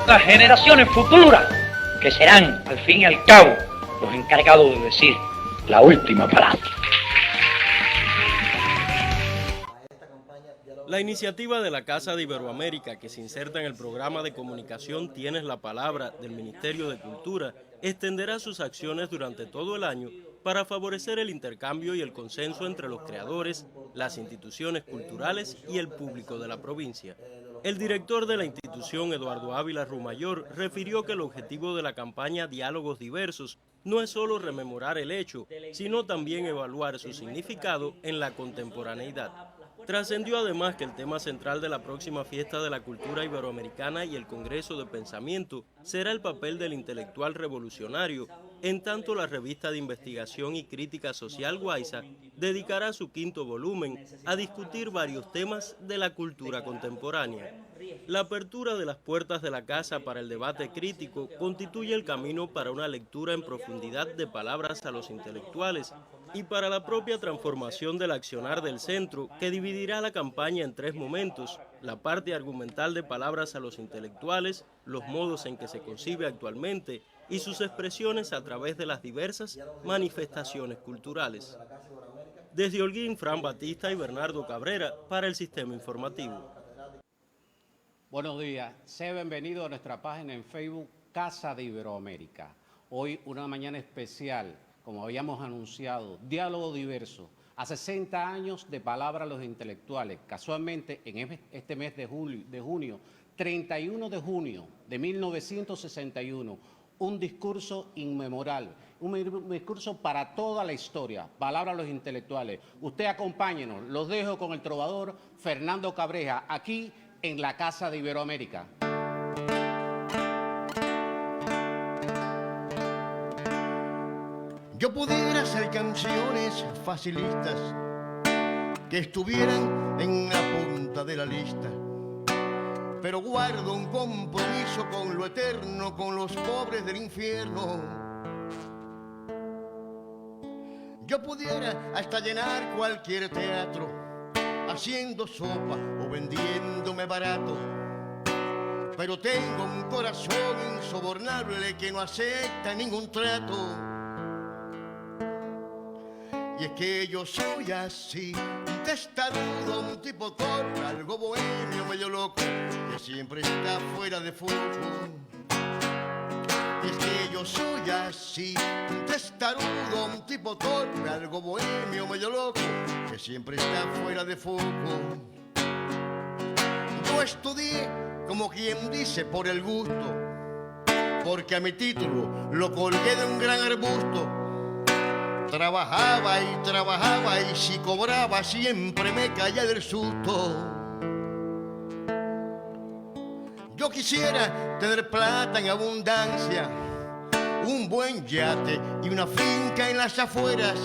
Las generaciones futuras, que serán, al fin y al cabo, los encargados de decir la última palabra. La iniciativa de la Casa de Iberoamérica, que se inserta en el programa de comunicación Tienes la Palabra del Ministerio de Cultura, extenderá sus acciones durante todo el año para favorecer el intercambio y el consenso entre los creadores, las instituciones culturales y el público de la provincia. El director de la institución, Eduardo Ávila Rumayor, refirió que el objetivo de la campaña Diálogos Diversos no es solo rememorar el hecho, sino también evaluar su significado en la contemporaneidad. Trascendió además que el tema central de la próxima Fiesta de la Cultura Iberoamericana y el Congreso de Pensamiento será el papel del intelectual revolucionario, en tanto la revista de investigación y crítica social Guaysa dedicará su 5º volumen a discutir varios temas de la cultura contemporánea. La apertura de las puertas de la casa para el debate crítico constituye el camino para una lectura en profundidad de palabras a los intelectuales y para la propia transformación del accionar del centro, que dividirá la campaña en 3 momentos: la parte argumental de palabras a los intelectuales, los modos en que se concibe actualmente y sus expresiones a través de las diversas manifestaciones culturales. Desde Holguín, Fran Batista y Bernardo Cabrera para el Sistema Informativo. Buenos días, sea bienvenido a nuestra página en Facebook Casa de Iberoamérica. Hoy una mañana especial, como habíamos anunciado, Diálogo Diverso. A 60 años de Palabra a los Intelectuales, casualmente en este mes de junio, 31 de junio de 1961, un discurso inmemorable, un discurso para toda la historia, Palabra a los Intelectuales. Usted acompáñenos, los dejo con el trovador Fernando Cabreja, aquí en la Casa de Iberoamérica. Yo pudiera hacer canciones facilistas que estuvieran en la punta de la lista, pero guardo un compromiso con lo eterno, con los pobres del infierno. Yo pudiera hasta llenar cualquier teatro, haciendo sopa o vendiéndome barato, pero tengo un corazón insobornable que no acepta ningún trato. Y es que yo soy así, un testarudo, un tipo torpe, algo bohemio, medio loco, que siempre está fuera de foco. Y es que yo soy así, un testarudo, un tipo torpe, algo bohemio, medio loco, que siempre está fuera de foco. Yo estudié, como quien dice, por el gusto, porque a mi título lo colgué de un gran arbusto. Trabajaba y si cobraba siempre me caía del susto. Yo quisiera tener plata en abundancia, un buen yate y una finca en las afueras,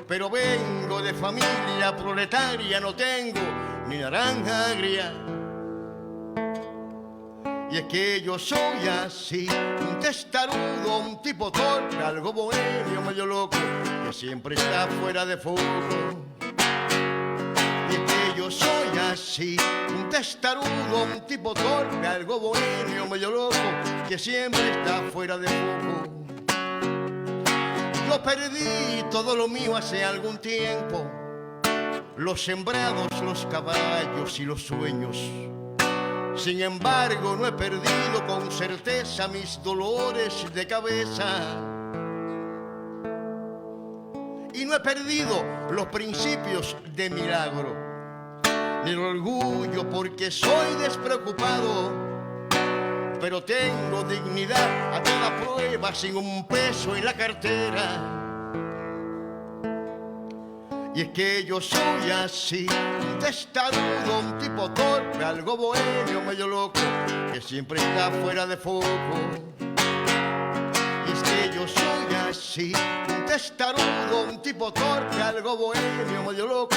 pero vengo de familia proletaria, no tengo ni naranja agria. Y es que yo soy así, un testarudo, un tipo torpe, algo bohemio, medio loco, que siempre está fuera de foco. Y es que yo soy así, un testarudo, un tipo torpe, algo bohemio, medio loco, que siempre está fuera de foco. Yo perdí todo lo mío hace algún tiempo, los sembrados, los caballos y los sueños. Sin embargo, no he perdido con certeza mis dolores de cabeza. Y no he perdido los principios de milagro, ni el orgullo porque soy despreocupado. Pero tengo dignidad a toda prueba, sin un peso en la cartera. Y es que yo soy así, un testarudo, un tipo torpe, algo bohemio, medio loco, que siempre está fuera de foco. Y es que yo soy así, un testarudo, un tipo torpe, algo bohemio, medio loco,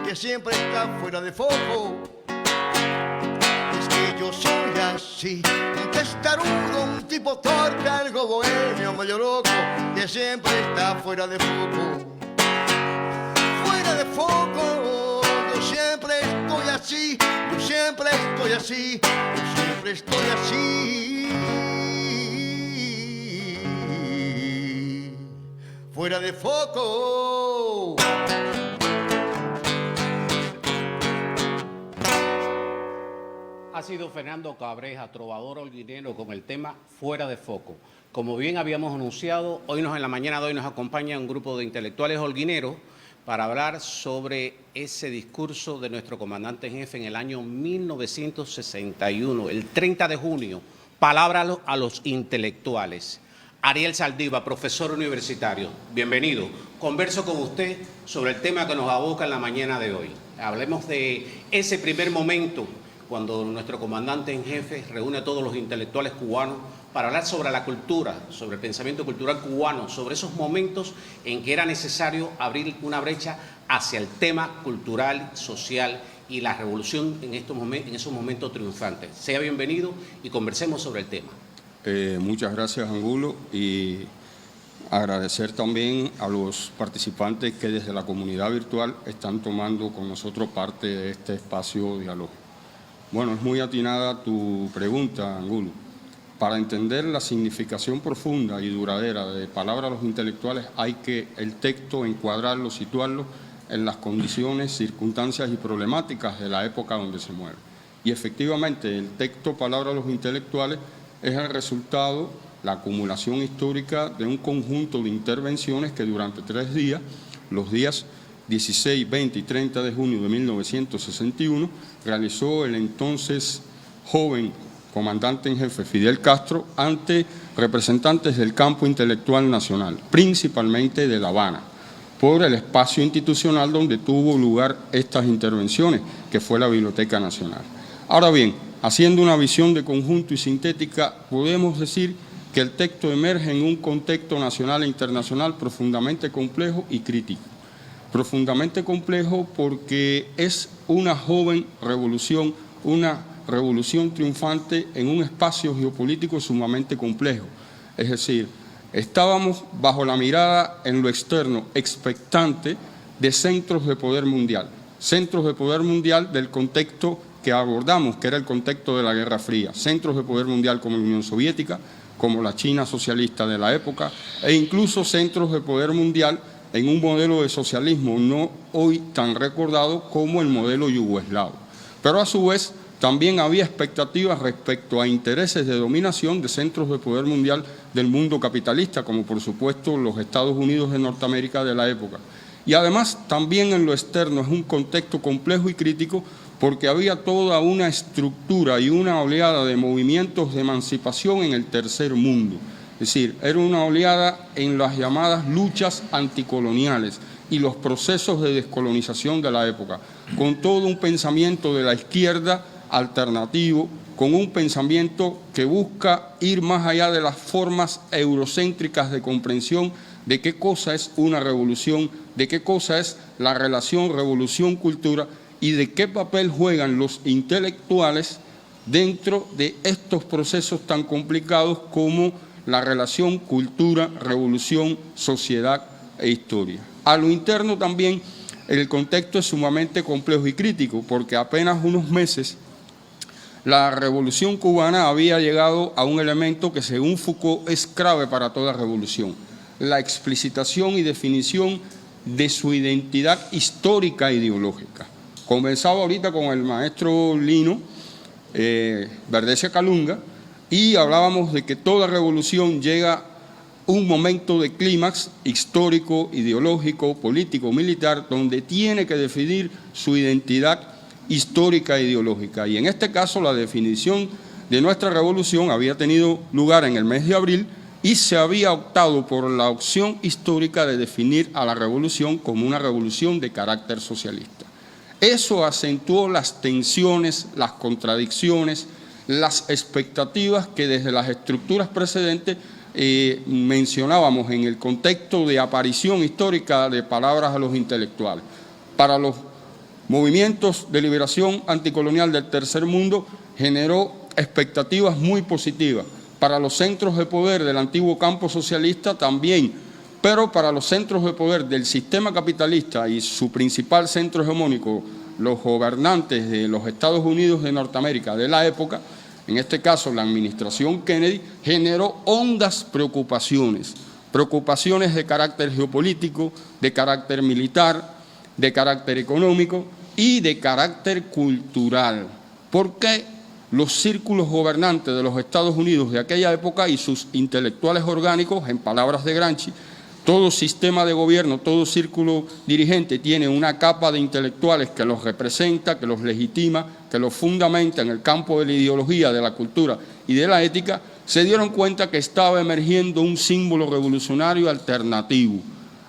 que siempre está fuera de foco. Y es que yo soy así, un testarudo, un tipo torpe, algo bohemio, medio loco, que siempre está fuera de foco. De foco, yo siempre estoy así. así, yo siempre estoy así, yo siempre estoy así. Fuera de foco. Ha sido Fernando Cabreja, trovador holguinero, con el tema Fuera de Foco. Como bien habíamos anunciado, en la mañana de hoy nos acompaña un grupo de intelectuales holguineros para hablar sobre ese discurso de nuestro comandante en jefe en el año 1961, el 30 de junio, palabra a los intelectuales. Ariel Saldívar, profesor universitario, bienvenido. Converso con usted sobre el tema que nos aboca en la mañana de hoy. Hablemos de ese primer momento cuando nuestro comandante en jefe reúne a todos los intelectuales cubanos para hablar sobre la cultura, sobre el pensamiento cultural cubano, sobre esos momentos en que era necesario abrir una brecha hacia el tema cultural, social y la revolución en esos momentos triunfantes. Sea bienvenido y conversemos sobre el tema. Muchas gracias, Angulo, y agradecer también a los participantes que desde la comunidad virtual están tomando con nosotros parte de este espacio de diálogo. Bueno, es muy atinada tu pregunta, Angulo. Para entender la significación profunda y duradera de palabra a los intelectuales hay que el texto encuadrarlo, situarlo en las condiciones, circunstancias y problemáticas de la época donde se mueve. Y efectivamente el texto palabra a los intelectuales es el resultado, la acumulación histórica de un conjunto de intervenciones que durante 3 días, los días 16, 20 y 30 de junio de 1961, realizó el entonces joven comandante en jefe Fidel Castro ante representantes del campo intelectual nacional, principalmente de La Habana, por el espacio institucional donde tuvo lugar estas intervenciones, que fue la Biblioteca Nacional. Ahora bien, haciendo una visión de conjunto y sintética, podemos decir que el texto emerge en un contexto nacional e internacional profundamente complejo y crítico. Profundamente complejo porque es una joven revolución, una revolución triunfante en un espacio geopolítico sumamente complejo. Es decir, estábamos bajo la mirada en lo externo, expectante de centros de poder mundial del contexto que abordamos, que era el contexto de la Guerra Fría, centros de poder mundial como la Unión Soviética, como la China socialista de la época, e incluso centros de poder mundial en un modelo de socialismo no hoy tan recordado como el modelo yugoslavo. Pero a su vez también había expectativas respecto a intereses de dominación de centros de poder mundial del mundo capitalista, como por supuesto los Estados Unidos de Norteamérica de la época. Y además también en lo externo es un contexto complejo y crítico porque había toda una estructura y una oleada de movimientos de emancipación en el tercer mundo. Es decir, era una oleada en las llamadas luchas anticoloniales y los procesos de descolonización de la época, con todo un pensamiento de la izquierda alternativo, con un pensamiento que busca ir más allá de las formas eurocéntricas de comprensión de qué cosa es una revolución, de qué cosa es la relación revolución-cultura y de qué papel juegan los intelectuales dentro de estos procesos tan complicados como la relación cultura, revolución, sociedad e historia. A lo interno también el contexto es sumamente complejo y crítico porque apenas unos meses la revolución cubana había llegado a un elemento que según Foucault es clave para toda revolución, la explicitación y definición de su identidad histórica e ideológica. Conversaba ahorita con el maestro Lino Verdecia Calunga y hablábamos de que toda revolución llega un momento de clímax histórico, ideológico, político, militar, donde tiene que definir su identidad histórica e ideológica. Y en este caso la definición de nuestra revolución había tenido lugar en el mes de abril y se había optado por la opción histórica de definir a la revolución como una revolución de carácter socialista. Eso acentuó las tensiones, las contradicciones, las expectativas que desde las estructuras precedentes mencionábamos en el contexto de aparición histórica de palabras a los intelectuales. Para los movimientos de liberación anticolonial del tercer mundo generó expectativas muy positivas. Para los centros de poder del antiguo campo socialista también, pero para los centros de poder del sistema capitalista y su principal centro hegemónico, los gobernantes de los Estados Unidos de Norteamérica de la época, en este caso la administración Kennedy, generó hondas preocupaciones de carácter geopolítico, de carácter militar, de carácter económico y de carácter cultural. ¿Por qué los círculos gobernantes de los Estados Unidos de aquella época y sus intelectuales orgánicos, en palabras de Gramsci, todo sistema de gobierno, todo círculo dirigente tiene una capa de intelectuales que los representa, que los legitima, que los fundamenta en el campo de la ideología, de la cultura y de la ética? Se dieron cuenta que estaba emergiendo un símbolo revolucionario alternativo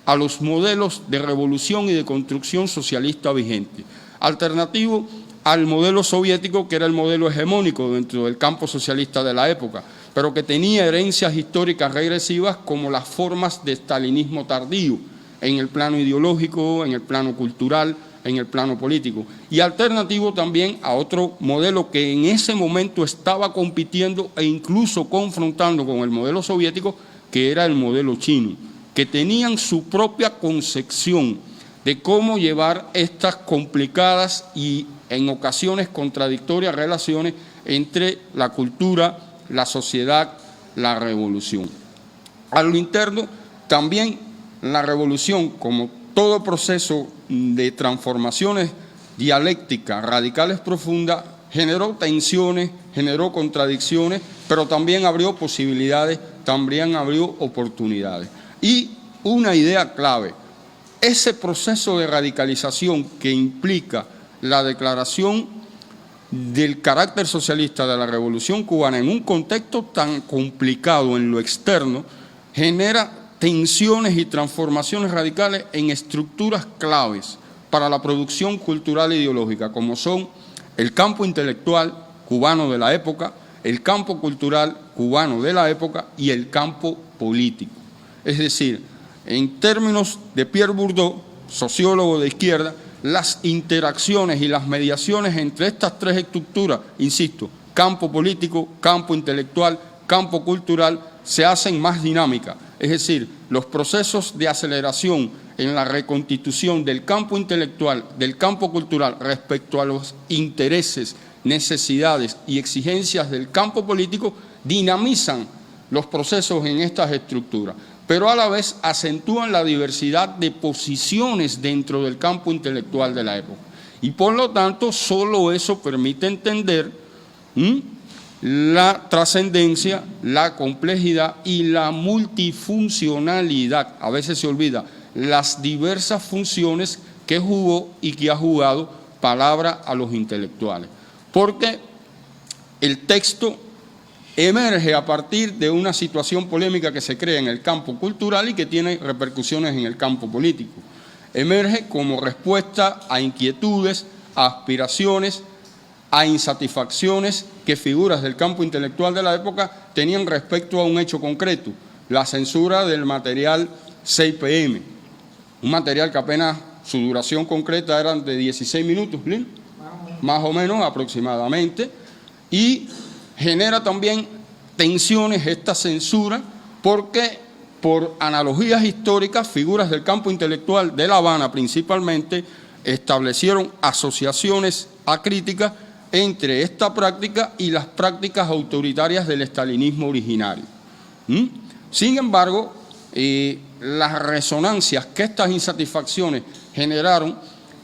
a los modelos de revolución y de construcción socialista vigentes, alternativo al modelo soviético, que era el modelo hegemónico dentro del campo socialista de la época, pero que tenía herencias históricas regresivas como las formas de estalinismo tardío en el plano ideológico, en el plano cultural, en el plano político, y alternativo también a otro modelo que en ese momento estaba compitiendo e incluso confrontando con el modelo soviético, que era el modelo chino, que tenían su propia concepción de cómo llevar estas complicadas y en ocasiones contradictorias relaciones entre la cultura, la sociedad, la revolución. A lo interno, también la revolución, como todo proceso de transformaciones dialécticas, radicales profundas, generó tensiones, generó contradicciones, pero también abrió posibilidades, también abrió oportunidades. Y una idea clave, ese proceso de radicalización que implica la declaración del carácter socialista de la Revolución Cubana en un contexto tan complicado en lo externo, genera tensiones y transformaciones radicales en estructuras claves para la producción cultural e ideológica, como son el campo intelectual cubano de la época, el campo cultural cubano de la época y el campo político. Es decir, en términos de Pierre Bourdieu, sociólogo de izquierda, las interacciones y las mediaciones entre estas tres estructuras, insisto, campo político, campo intelectual, campo cultural, se hacen más dinámicas. Es decir, los procesos de aceleración en la reconstitución del campo intelectual, del campo cultural respecto a los intereses, necesidades y exigencias del campo político dinamizan los procesos en estas estructuras, pero a la vez acentúan la diversidad de posiciones dentro del campo intelectual de la época. Y por lo tanto, solo eso permite entender la trascendencia, la complejidad y la multifuncionalidad. A veces se olvida las diversas funciones que jugó y que ha jugado palabra a los intelectuales. Porque el texto emerge a partir de una situación polémica que se crea en el campo cultural y que tiene repercusiones en el campo político. Emerge como respuesta a inquietudes, a aspiraciones, a insatisfacciones que figuras del campo intelectual de la época tenían respecto a un hecho concreto, la censura del material 6pm, un material que apenas su duración concreta era de 16 minutos, ¿sí? Más o menos aproximadamente, y genera también tensiones esta censura porque por analogías históricas, figuras del campo intelectual de La Habana principalmente establecieron asociaciones acríticas entre esta práctica y las prácticas autoritarias del estalinismo originario. Sin embargo, las resonancias que estas insatisfacciones generaron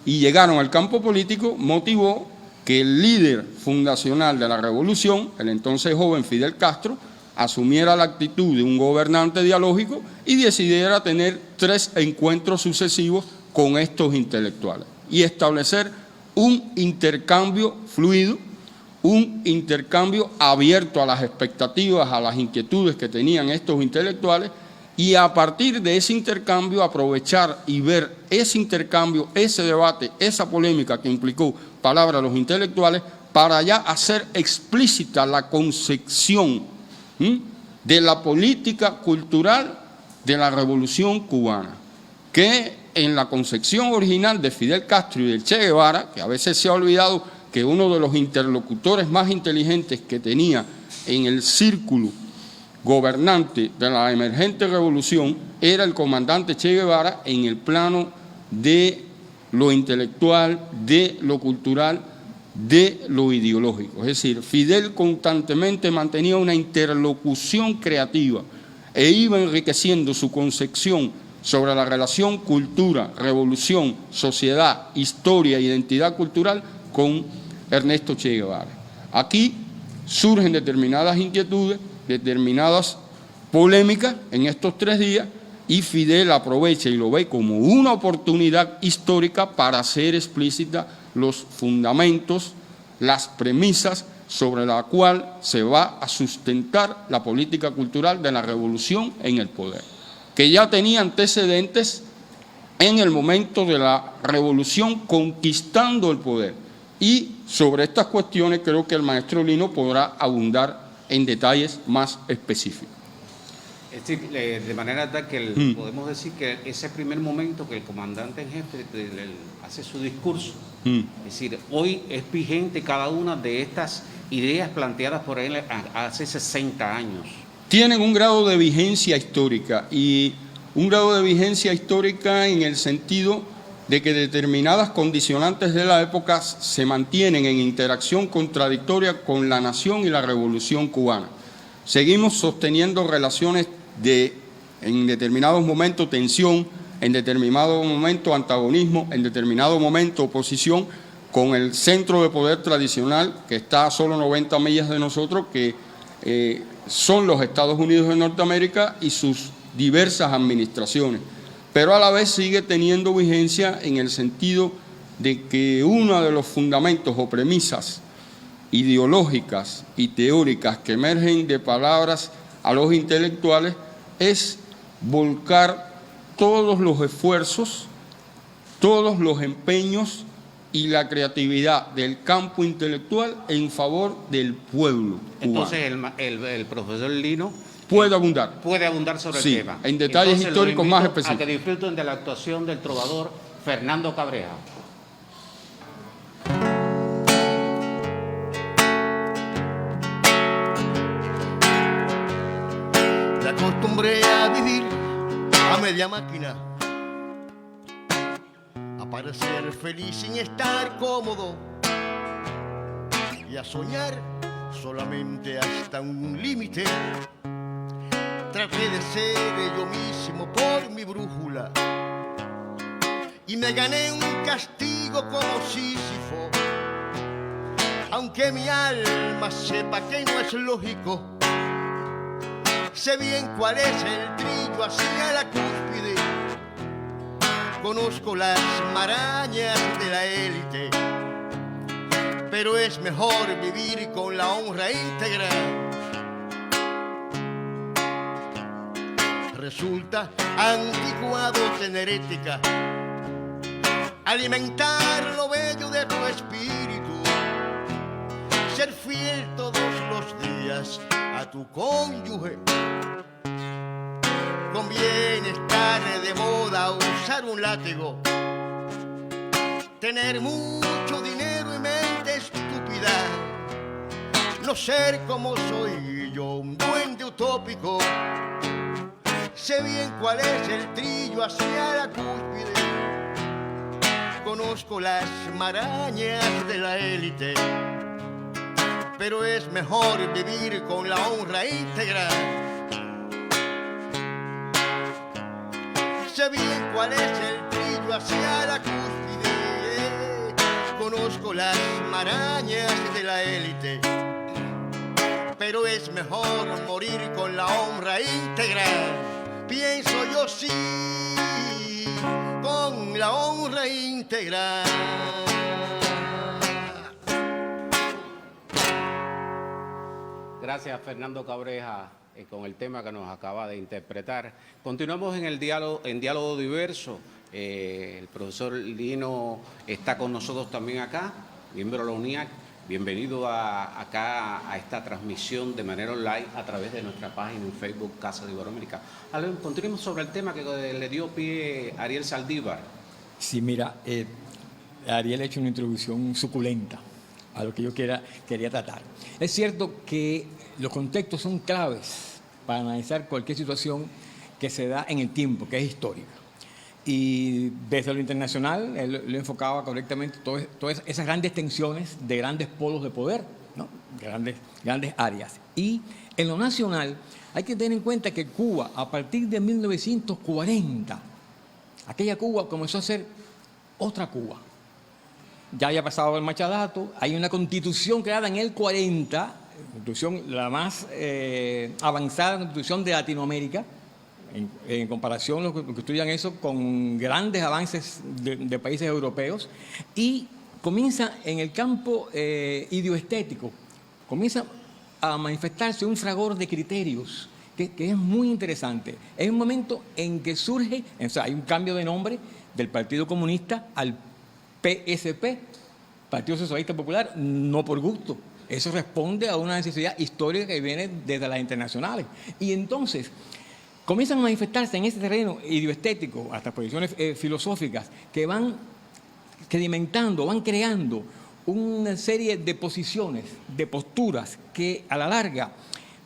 y llegaron al campo político motivó que el líder fundacional de la revolución, el entonces joven Fidel Castro, asumiera la actitud de un gobernante dialógico y decidiera tener 3 encuentros sucesivos con estos intelectuales y establecer un intercambio fluido, un intercambio abierto a las expectativas, a las inquietudes que tenían estos intelectuales, y a partir de ese intercambio aprovechar y ver ese intercambio, ese debate, esa polémica que implicó palabra a los intelectuales, para ya hacer explícita la concepción de la política cultural de la Revolución Cubana, que en la concepción original de Fidel Castro y del Che Guevara, que a veces se ha olvidado que uno de los interlocutores más inteligentes que tenía en el círculo gobernante de la emergente revolución era el comandante Che Guevara en el plano de lo intelectual, de lo cultural, de lo ideológico. Es decir, Fidel constantemente mantenía una interlocución creativa e iba enriqueciendo su concepción sobre la relación cultura, revolución, sociedad, historia e identidad cultural con Ernesto Che Guevara. Aquí surgen determinadas inquietudes, determinadas polémicas en estos 3 días, y Fidel aprovecha y lo ve como una oportunidad histórica para hacer explícita los fundamentos, las premisas sobre la cual se va a sustentar la política cultural de la revolución en el poder, que ya tenía antecedentes en el momento de la revolución conquistando el poder. Y sobre estas cuestiones creo que el maestro Lino podrá abundar en detalles más específicos. Es decir, de manera tal que podemos decir que ese primer momento que el comandante en jefe hace su discurso, es decir, hoy es vigente cada una de estas ideas planteadas por él hace 60 años. Tienen un grado de vigencia histórica, y un grado de vigencia histórica en el sentido de que determinadas condicionantes de la época se mantienen en interacción contradictoria con la nación y la revolución cubana. Seguimos sosteniendo relaciones en determinados momentos tensión, en determinado momento antagonismo, en determinado momento oposición con el centro de poder tradicional que está a solo 90 millas de nosotros, que son los Estados Unidos de Norteamérica y sus diversas administraciones, pero a la vez sigue teniendo vigencia en el sentido de que uno de los fundamentos o premisas ideológicas y teóricas que emergen de palabras a los intelectuales es volcar todos los esfuerzos, todos los empeños y la creatividad del campo intelectual en favor del pueblo cubano. Entonces el profesor Lino puede abundar sobre sí, el tema. En detalles entonces, históricos más específicos. A que disfruten de la actuación del trovador Fernando Cabreja. Me acostumbré a vivir a media máquina, a parecer feliz sin estar cómodo y a soñar solamente hasta un límite. Traté de ser yo mismo por mi brújula y me gané un castigo como Sísifo, aunque mi alma sepa que no es lógico. Sé bien cuál es el trillo hacia la cúspide, conozco las marañas de la élite, pero es mejor vivir con la honra íntegra. Resulta anticuado tener ética, alimentar lo bello de tu espíritu, ser fiel todos los días a tu cónyuge. Conviene estar de moda, usar un látigo, tener mucho dinero y mente estúpida, no ser como soy yo, un duende utópico. Sé bien cuál es el trillo hacia la cúspide, conozco las marañas de la élite, pero es mejor vivir con la honra íntegra. Sé bien cuál es el trillo hacia la cúspide, conozco las marañas de la élite, pero es mejor morir con la honra íntegra. Pienso yo sí, con la honra íntegra. Gracias, Fernando Cabreja, con el tema que nos acaba de interpretar. Continuamos en diálogo diverso. El profesor Lino está con nosotros también acá, miembro de la UNIAC. Bienvenido acá a esta transmisión de manera online a través de nuestra página en Facebook Casa de Iberoamérica. Continuemos sobre el tema que le dio pie Ariel Saldívar. Sí, mira, Ariel ha hecho una introducción suculenta a lo que yo quería tratar. Es cierto que los contextos son claves para analizar cualquier situación que se da en el tiempo, que es histórica. Y desde lo internacional, él lo enfocaba correctamente todas esas grandes tensiones de grandes polos de poder, ¿no? Grandes áreas. Y en lo nacional, hay que tener en cuenta que Cuba, a partir de 1940, aquella Cuba comenzó a ser otra Cuba. Ya había pasado el machadato, hay una constitución creada en el 40, constitución la más avanzada constitución de Latinoamérica, en comparación los que estudian eso con grandes avances de países europeos, y comienza en el campo ideoestético, comienza a manifestarse un fragor de criterios que es muy interesante. Es un momento en que surge, o sea, hay un cambio de nombre del Partido Comunista al PSP, Partido Socialista Popular, no por gusto. Eso responde a una necesidad histórica que viene desde las internacionales. Y entonces comienzan a manifestarse en ese terreno ideoestético, hasta posiciones filosóficas, que van sedimentando, van creando una serie de posiciones, de posturas, que a la larga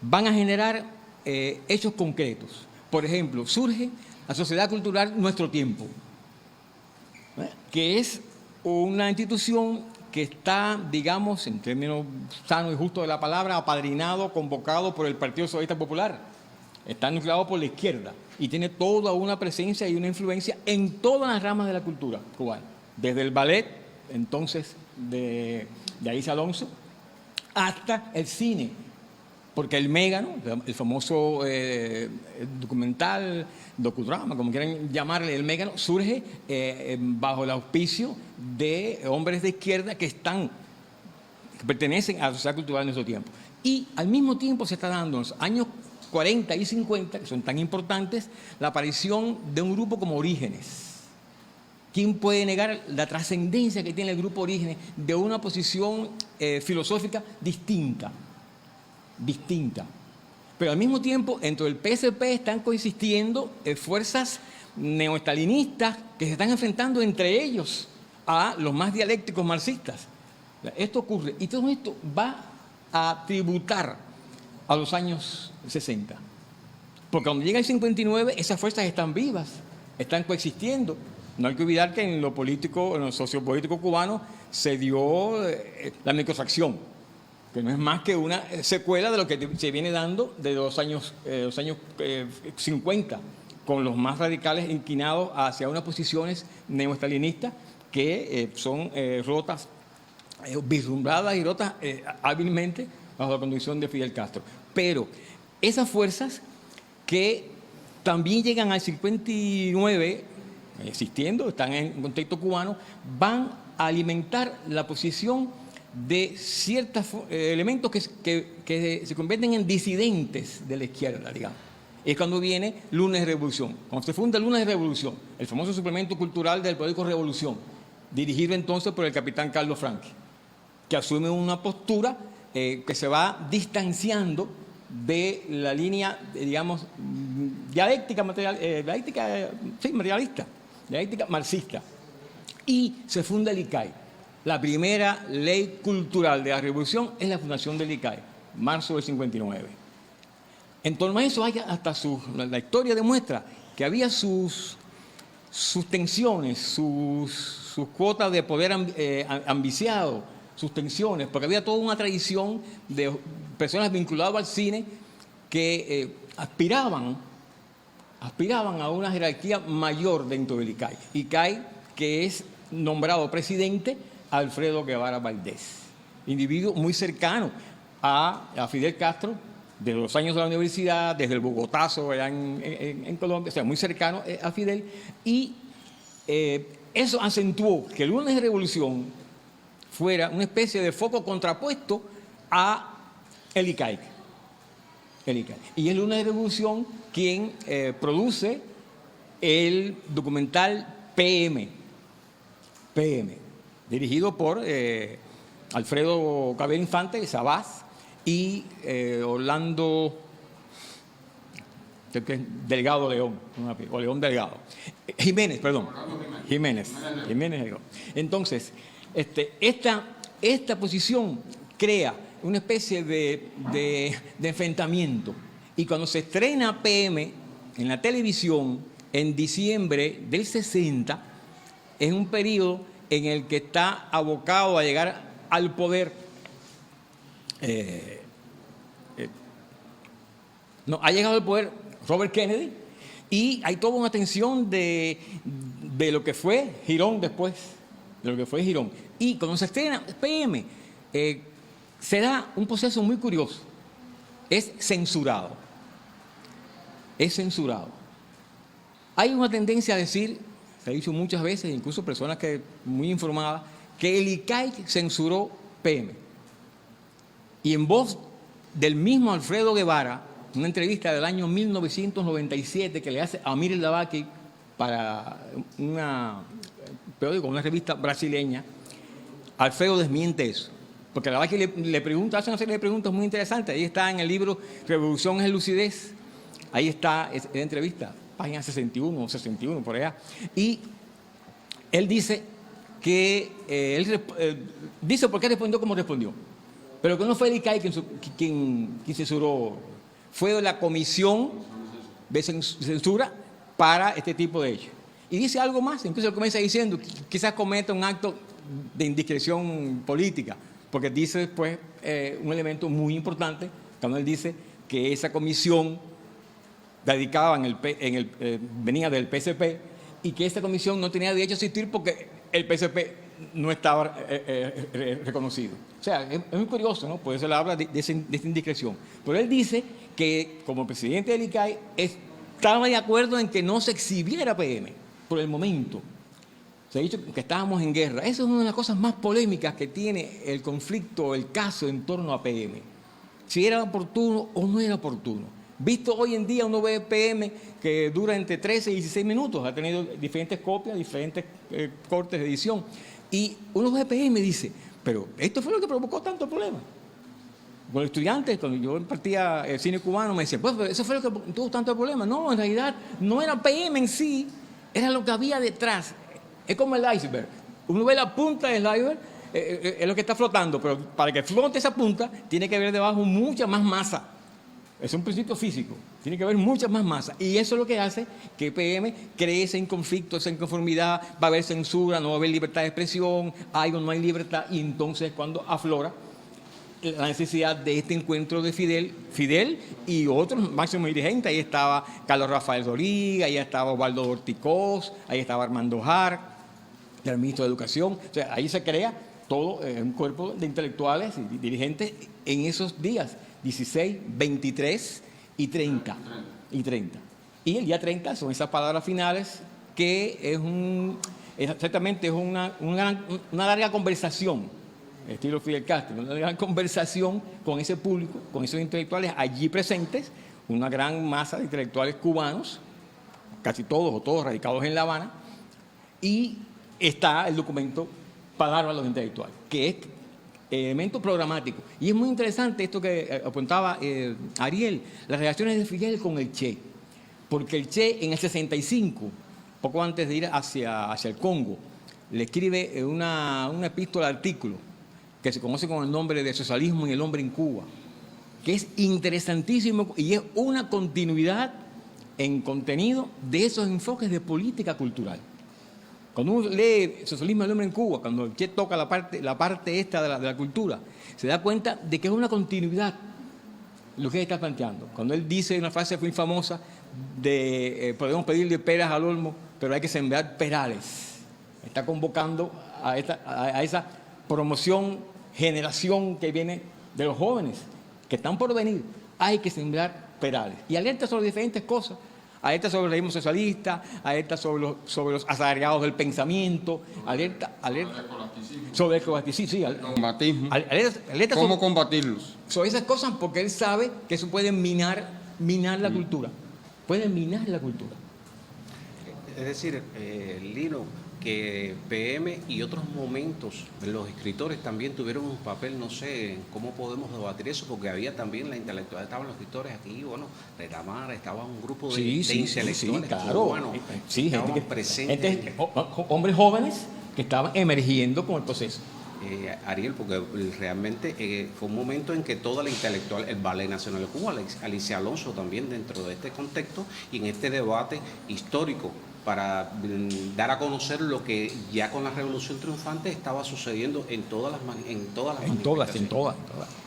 van a generar hechos concretos. Por ejemplo, surge la Sociedad Cultural Nuestro Tiempo, que es una institución que está, digamos, en términos sanos y justos de la palabra, apadrinado, convocado por el Partido Socialista Popular. Está nucleado por la izquierda y tiene toda una presencia y una influencia en todas las ramas de la cultura cubana. Desde el ballet, entonces, de Aíza Alonso, hasta el cine. Porque el Mégano, el famoso docudrama, como quieran llamarle, el Mégano, surge bajo el auspicio de hombres de izquierda que pertenecen a la Sociedad Cultural de Nuestro Tiempo. Y al mismo tiempo se está dando en los años 40 y 50, que son tan importantes, la aparición de un grupo como Orígenes. ¿Quién puede negar la trascendencia que tiene el grupo Orígenes de una posición filosófica distinta? Pero al mismo tiempo, dentro del PSP están coexistiendo fuerzas neoestalinistas que se están enfrentando entre ellos a los más dialécticos marxistas. Esto ocurre, y todo esto va a tributar a los años 60. Porque cuando llega el 59, esas fuerzas están vivas, están coexistiendo. No hay que olvidar que en lo político, en lo sociopolítico cubano, se dio la microfracción, que no es más que una secuela de lo que se viene dando de los años 50, con los más radicales inclinados hacia unas posiciones neoestalinistas que son rotas, vislumbradas y rotas hábilmente bajo la conducción de Fidel Castro. Pero esas fuerzas que también llegan al 59, existiendo, están en contexto cubano, van a alimentar la posición de ciertos elementos que se convierten en disidentes de la izquierda, digamos. Es cuando viene Lunes de Revolución. Cuando se funda Lunes de Revolución, el famoso suplemento cultural del periódico Revolución, dirigido entonces por el capitán Carlos Franqui, que asume una postura que se va distanciando de la línea, digamos, dialéctica materialista, dialéctica marxista. Y se funda el ICAI. La primera ley cultural de la Revolución es la fundación del ICAI, marzo del 59. En torno a eso, la historia demuestra que había sus tensiones, sus cuotas de poder ambiciado, sus tensiones, porque había toda una tradición de personas vinculadas al cine que aspiraban a una jerarquía mayor dentro del ICAI. ICAI, que es nombrado presidente Alfredo Guevara Valdés, individuo muy cercano a Fidel Castro, desde los años de la universidad, desde el Bogotazo allá en Colombia, o sea, muy cercano a Fidel, y eso acentuó que el Lunes de Revolución fuera una especie de foco contrapuesto a el ICAI. Y es Lunes de Revolución quien produce el documental PM, dirigido por Alfredo Cabello Infante, Sabás, y Orlando Delgado León, o León Delgado. Jiménez. Entonces, esta posición crea una especie de enfrentamiento. Y cuando se estrena PM en la televisión, en diciembre del 60, es un periodo en el que está abocado a llegar al poder. Ha llegado al poder Robert Kennedy, y hay toda una tensión de lo que fue Girón después, de lo que fue Girón. Y cuando se estrena PM, se da un proceso muy curioso. Es censurado. Es censurado. Hay una tendencia a decir, se ha dicho muchas veces, incluso personas que muy informadas, que el ICAI censuró PM. Y en voz del mismo Alfredo Guevara, una entrevista del año 1997 que le hace a Amir Labaki para una revista brasileña, Alfredo desmiente eso. Porque Labaki le pregunta, hace una serie de preguntas muy interesantes. Ahí está en el libro Revolución es lucidez. Ahí está esa entrevista, página 61 o 61, por allá. Y él dice que dice por qué respondió como respondió. Pero que no fue el ICAI quien censuró. Fue la comisión de censura para este tipo de hechos. Y dice algo más, incluso comienza diciendo que quizás cometa un acto de indiscreción política, porque dice después un elemento muy importante, cuando él dice que esa comisión radicaba venía del PSP, y que esta comisión no tenía derecho a existir porque el PSP no estaba reconocido. O sea, es muy curioso, ¿no? Por eso le habla de esta indiscreción. Pero él dice que, como presidente del ICAI, estaba de acuerdo en que no se exhibiera PM por el momento. Se ha dicho que estábamos en guerra. Esa es una de las cosas más polémicas que tiene el conflicto, el caso en torno a PM. Si era oportuno o no era oportuno. Visto hoy en día, uno ve PM que dura entre 13 y 16 minutos. Ha tenido diferentes copias, diferentes cortes de edición. Y uno ve PM y dice, pero esto fue lo que provocó tanto problema. Con los estudiantes, cuando yo impartía el cine cubano, me decían, pues eso fue lo que tuvo tanto problema. No, en realidad no era PM en sí, era lo que había detrás. Es como el iceberg. Uno ve la punta del iceberg, es lo que está flotando, pero para que flote esa punta, tiene que haber debajo mucha más masa. Es un principio físico, tiene que haber mucha más masa. Y eso es lo que hace que PM crece en conflicto, esa inconformidad, va a haber censura, no va a haber libertad de expresión, hay o no hay libertad, y entonces cuando aflora la necesidad de este encuentro de Fidel y otros máximos dirigentes. Ahí estaba Carlos Rafael Doriga, ahí estaba Osvaldo Orticós, ahí estaba Armando Jar, el ministro de Educación. O sea, ahí se crea todo un cuerpo de intelectuales y dirigentes en esos días, 16, 23 y 30. Y el día 30 son esas palabras finales que exactamente es una larga conversación, estilo Fidel Castro, una gran conversación con ese público, con esos intelectuales allí presentes, una gran masa de intelectuales cubanos, casi todos o todos radicados en La Habana, y está el documento Palabra a los intelectuales, que es elemento programático. Y es muy interesante esto que apuntaba Ariel, las relaciones de Fidel con el Che, porque el Che en el 65, poco antes de ir hacia el Congo, le escribe una epístola, artículo, que se conoce con el nombre de Socialismo y el Hombre en Cuba, que es interesantísimo y es una continuidad en contenido de esos enfoques de política cultural. Cuando uno lee Socialismo y el Hombre en Cuba, cuando el Che toca la parte esta de la cultura, se da cuenta de que es una continuidad lo que él está planteando. Cuando él dice una frase muy famosa de podemos pedirle peras al olmo, pero hay que sembrar perales. Está convocando a esa promoción, generación que viene de los jóvenes que están por venir. Hay que sembrar perales. Y alerta sobre diferentes cosas. Alerta sobre el realismo socialista, alerta sobre los asalariados del pensamiento, alerta sobre el escolasticismo, sí, alerta ¿Cómo combatirlos? Sobre esas cosas, porque él sabe que eso puede minar la cultura. Puede minar la cultura. Es decir, Lino, que PM y otros momentos los escritores también tuvieron un papel, no sé, cómo podemos debatir eso, porque había también la intelectualidad, estaban los escritores aquí, bueno, de Tamara, estaba un grupo de intelectuales cubanos, estaban presentes. Hombres jóvenes que estaban emergiendo con el proceso. Ariel, porque realmente fue un momento en que toda la intelectual, el Ballet Nacional de Cuba, Alicia Alonso también dentro de este contexto y en este debate histórico para dar a conocer lo que ya con la Revolución Triunfante estaba sucediendo en todas las manifestaciones. En todas.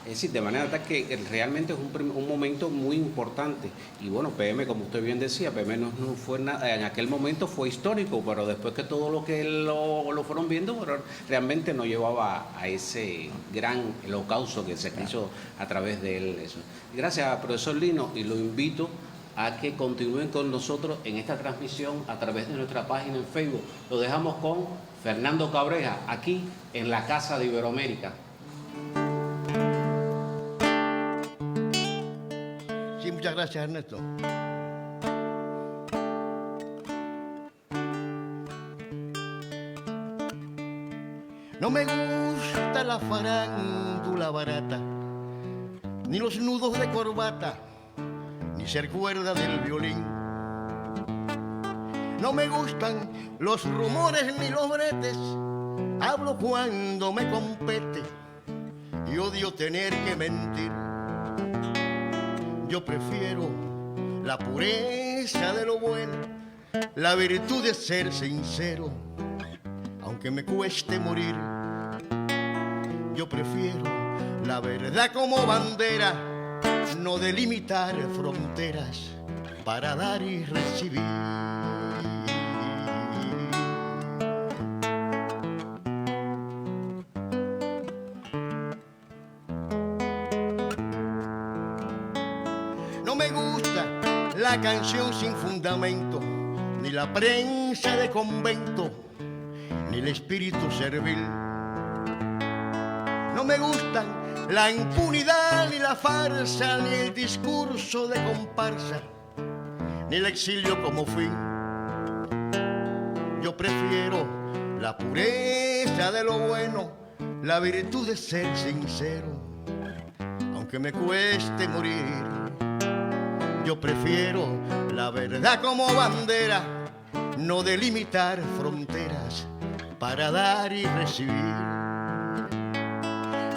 Es decir, de manera tal que realmente es un momento muy importante. Y bueno, PM, como usted bien decía, PM no fue nada, en aquel momento fue histórico, pero después que todo lo que lo fueron viendo, pero realmente no llevaba a ese gran holocausto que se hizo a través de él. Eso. Gracias, profesor Lino, y lo invito a que continúen con nosotros en esta transmisión a través de nuestra página en Facebook. Lo dejamos con Fernando Cabreja, aquí en la Casa de Iberoamérica. Sí, muchas gracias, Ernesto. No me gusta la farándula barata, ni los nudos de corbata, ni ser cuerda del violín. No me gustan los rumores ni los bretes, hablo cuando me compete y odio tener que mentir. Yo prefiero la pureza de lo bueno, la virtud de ser sincero, aunque me cueste morir. Yo prefiero la verdad como bandera, no delimitar fronteras para dar y recibir. No me gusta la canción sin fundamento, ni la prensa de convento, ni el espíritu servil. No me gustan la impunidad, ni la farsa, ni el discurso de comparsa, ni el exilio como fin. Yo prefiero la pureza de lo bueno, la virtud de ser sincero, aunque me cueste morir. Yo prefiero la verdad como bandera, no delimitar fronteras para dar y recibir.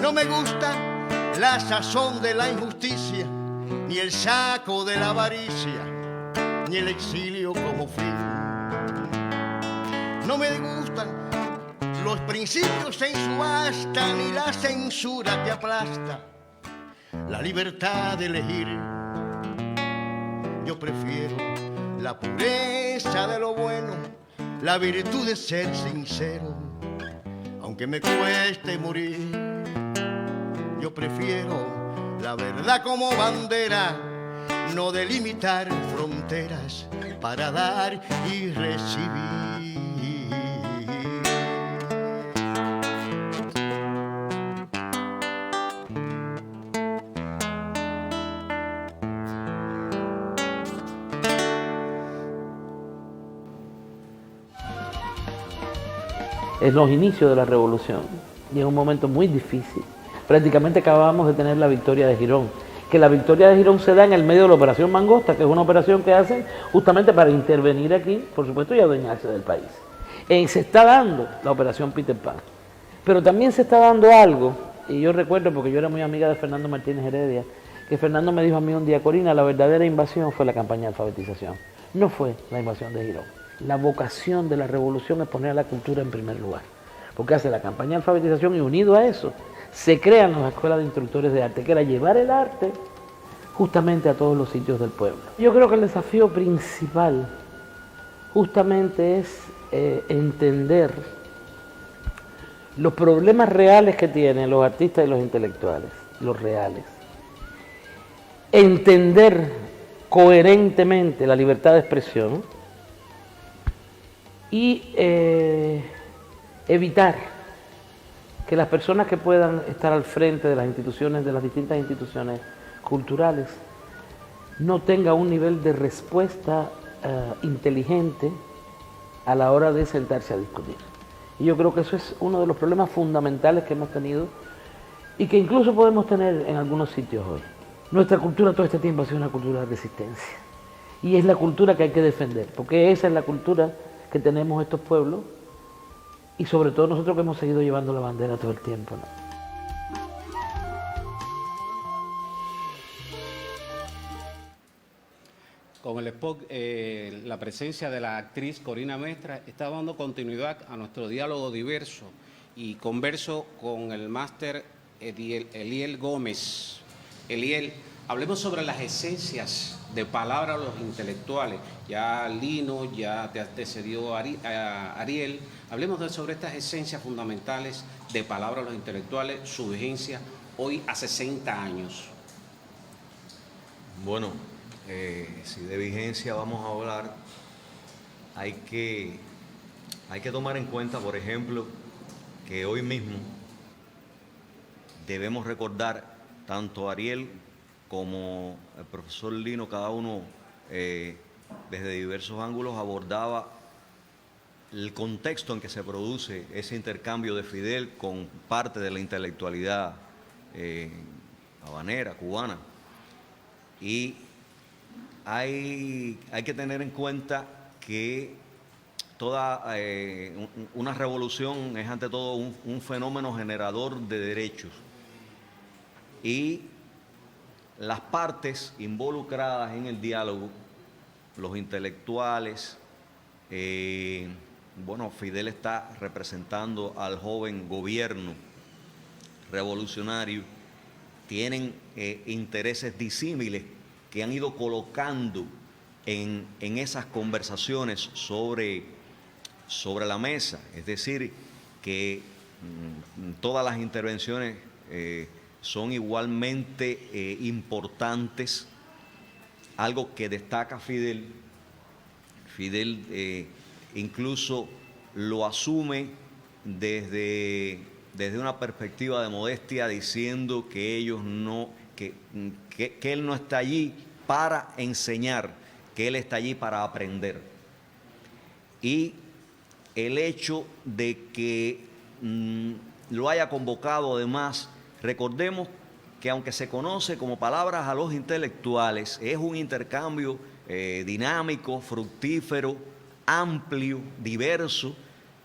No me gusta la sazón de la injusticia, ni el saco de la avaricia, ni el exilio como fin. No me gustan los principios en subasta, ni la censura que aplasta la libertad de elegir. Yo prefiero la pureza de lo bueno, la virtud de ser sincero, aunque me cueste morir. Yo prefiero la verdad como bandera, no delimitar fronteras para dar y recibir. En los inicios de la revolución, y en un momento muy difícil, prácticamente acabamos de tener la victoria de Girón, que la victoria de Girón se da en el medio de la operación Mangosta, que es una operación que hacen justamente para intervenir aquí, por supuesto, y adueñarse del país. Se está dando la operación Peter Pan, pero también se está dando algo, y yo recuerdo, porque yo era muy amiga de Fernando Martínez Heredia, que Fernando me dijo a mí un día: Corina, la verdadera invasión fue la campaña de alfabetización, no fue la invasión de Girón. La vocación de la revolución es poner a la cultura en primer lugar, porque hace la campaña de alfabetización y unido a eso se crean las escuelas de instructores de arte, que era llevar el arte justamente a todos los sitios del pueblo. Yo creo que el desafío principal justamente es entender los problemas reales que tienen los artistas y los intelectuales, los reales. Entender coherentemente la libertad de expresión y evitar que las personas que puedan estar al frente de las instituciones, de las distintas instituciones culturales, no tengan un nivel de respuesta inteligente a la hora de sentarse a discutir. Y yo creo que eso es uno de los problemas fundamentales que hemos tenido y que incluso podemos tener en algunos sitios hoy. Nuestra cultura todo este tiempo ha sido una cultura de resistencia. Y es la cultura que hay que defender, porque esa es la cultura que tenemos estos pueblos y sobre todo nosotros que hemos seguido llevando la bandera todo el tiempo, ¿no? Con el spot, la presencia de la actriz Corina Mestra está dando continuidad a nuestro diálogo diverso y converso con el máster Eliel Gómez. Eliel, hablemos sobre las esencias de palabra a los intelectuales. Ya Lino, ya te antecedió Ariel. Hablemos sobre estas esencias fundamentales de palabra a los intelectuales, su vigencia hoy a 60 años. Bueno, si de vigencia vamos a hablar, hay que tomar en cuenta, por ejemplo, que hoy mismo debemos recordar tanto Ariel como el profesor Lino, cada uno desde diversos ángulos abordaba el contexto en que se produce ese intercambio de Fidel con parte de la intelectualidad habanera, cubana. Y hay que tener en cuenta que toda una revolución es ante todo un fenómeno generador de derechos. Y las partes involucradas en el diálogo, los intelectuales, bueno, Fidel está representando al joven gobierno revolucionario, tienen intereses disímiles que han ido colocando en esas conversaciones sobre la mesa. Es decir, que todas las intervenciones son igualmente importantes. Algo que destaca Fidel incluso lo asume desde una perspectiva de modestia, diciendo que ellos no, que él no está allí para enseñar, que él está allí para aprender. Y el hecho de que lo haya convocado, además, recordemos que aunque se conoce como palabras a los intelectuales, es un intercambio dinámico, fructífero, amplio, diverso,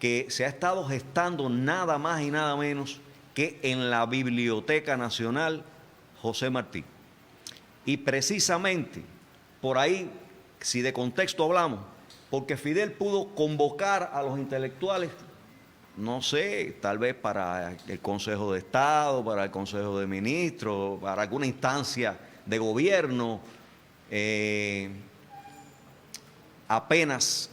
que se ha estado gestando nada más y nada menos que en la Biblioteca Nacional José Martí. Y precisamente por ahí, si de contexto hablamos, porque Fidel pudo convocar a los intelectuales, no sé, tal vez para el Consejo de Estado, para el Consejo de Ministros, para alguna instancia de gobierno, apenas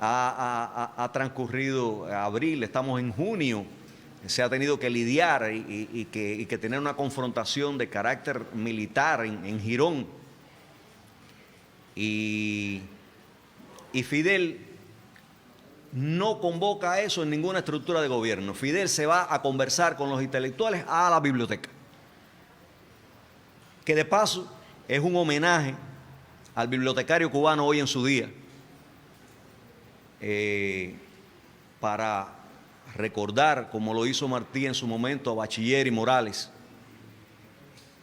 ha transcurrido abril, estamos en junio, se ha tenido que lidiar y que tener una confrontación de carácter militar en Girón. Y Fidel no convoca a eso en ninguna estructura de gobierno. Fidel se va a conversar con los intelectuales a la biblioteca, que de paso es un homenaje al bibliotecario cubano hoy en su día, para recordar, como lo hizo Martí en su momento, a Bachiller y Morales,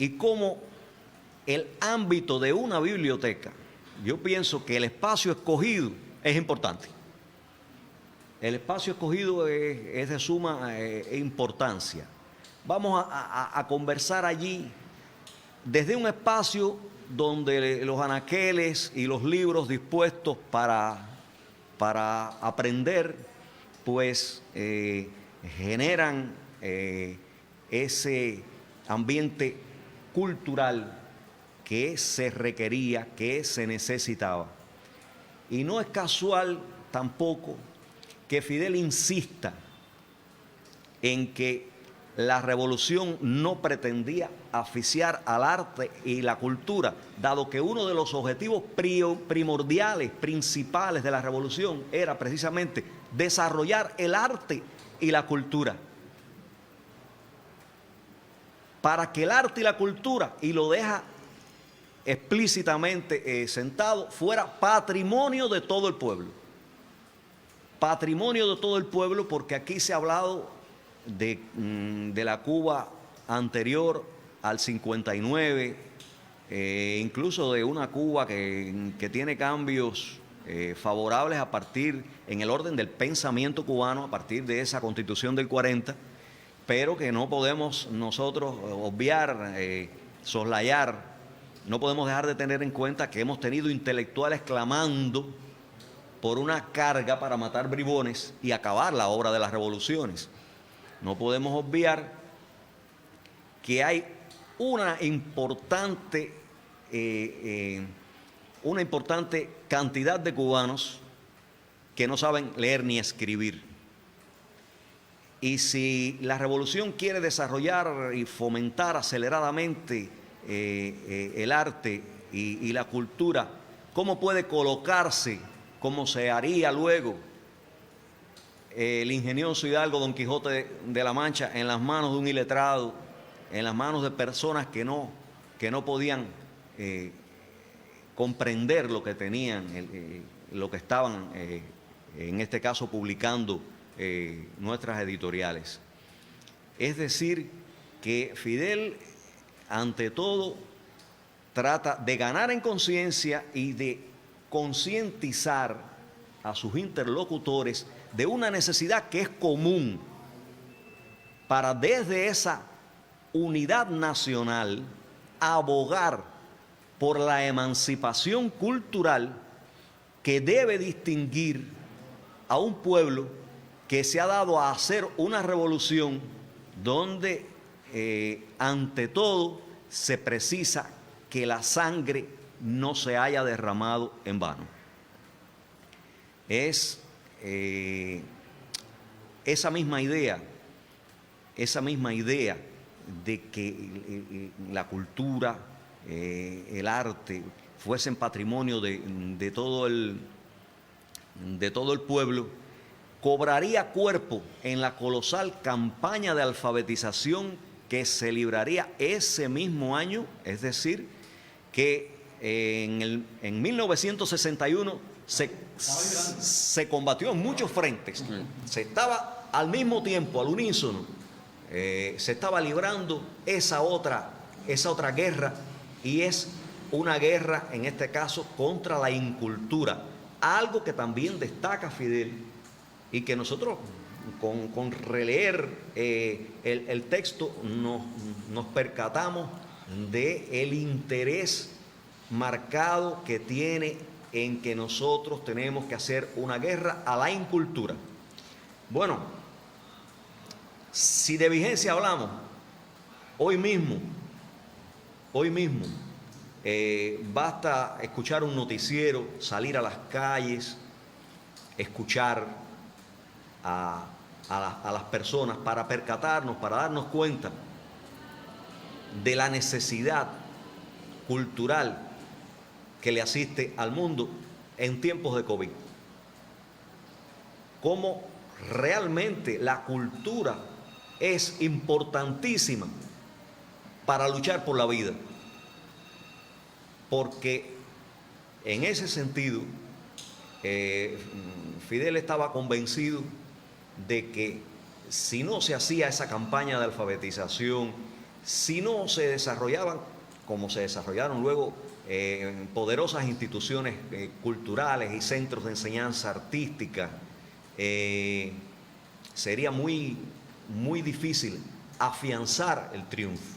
y cómo el ámbito de una biblioteca, yo pienso que el espacio escogido es importante. El espacio escogido es de suma importancia. Vamos a conversar allí desde un espacio donde los anaqueles y los libros dispuestos para aprender, pues generan ese ambiente cultural que se requería, que se necesitaba. Y no es casual tampoco que Fidel insista en que la revolución no pretendía asfixiar al arte y la cultura, dado que uno de los objetivos primordiales, principales de la revolución era precisamente desarrollar el arte y la cultura. Para que el arte y la cultura, y lo deja explícitamente sentado, fuera patrimonio de todo el pueblo. Patrimonio de todo el pueblo, porque aquí se ha hablado de la Cuba anterior al 59, incluso de una Cuba que tiene cambios favorables a partir, en el orden del pensamiento cubano, a partir de esa Constitución del 40, pero que no podemos nosotros obviar, soslayar, no podemos dejar de tener en cuenta que hemos tenido intelectuales clamando por una carga para matar bribones y acabar la obra de las revoluciones. No podemos obviar que hay una importante cantidad de cubanos que no saben leer ni escribir. Y si la revolución quiere desarrollar y fomentar aceleradamente el arte y la cultura, ¿cómo puede colocarse, como se haría luego, el ingenioso hidalgo Don Quijote de la Mancha en las manos de un iletrado, en las manos de personas que no podían comprender lo que tenían, lo que estaban, en este caso, publicando nuestras editoriales? Es decir, que Fidel, ante todo, trata de ganar en conciencia y de concientizar a sus interlocutores de una necesidad que es común para, desde esa unidad nacional, abogar por la emancipación cultural que debe distinguir a un pueblo que se ha dado a hacer una revolución donde ante todo se precisa que la sangre no se haya derramado en vano. Es esa misma idea de que la cultura, el arte fuesen patrimonio de todo el pueblo, cobraría cuerpo en la colosal campaña de alfabetización que se libraría ese mismo año. Es decir, que en 1961 se combatió en muchos frentes. Se estaba al mismo tiempo, al unísono, se estaba librando esa otra guerra, y es una guerra, en este caso, contra la incultura, algo que también destaca Fidel y que nosotros con releer el texto nos percatamos del interés marcado que tiene en que nosotros tenemos que hacer una guerra a la incultura. Bueno, si de vigencia hablamos, hoy mismo, basta escuchar un noticiero, salir a las calles, escuchar a las personas para percatarnos, para darnos cuenta de la necesidad cultural que le asiste al mundo en tiempos de COVID. Cómo realmente la cultura es importantísima para luchar por la vida. Porque en ese sentido, Fidel estaba convencido de que si no se hacía esa campaña de alfabetización, si no se desarrollaban, como se desarrollaron luego, poderosas instituciones culturales y centros de enseñanza artística, sería muy difícil afianzar el triunfo.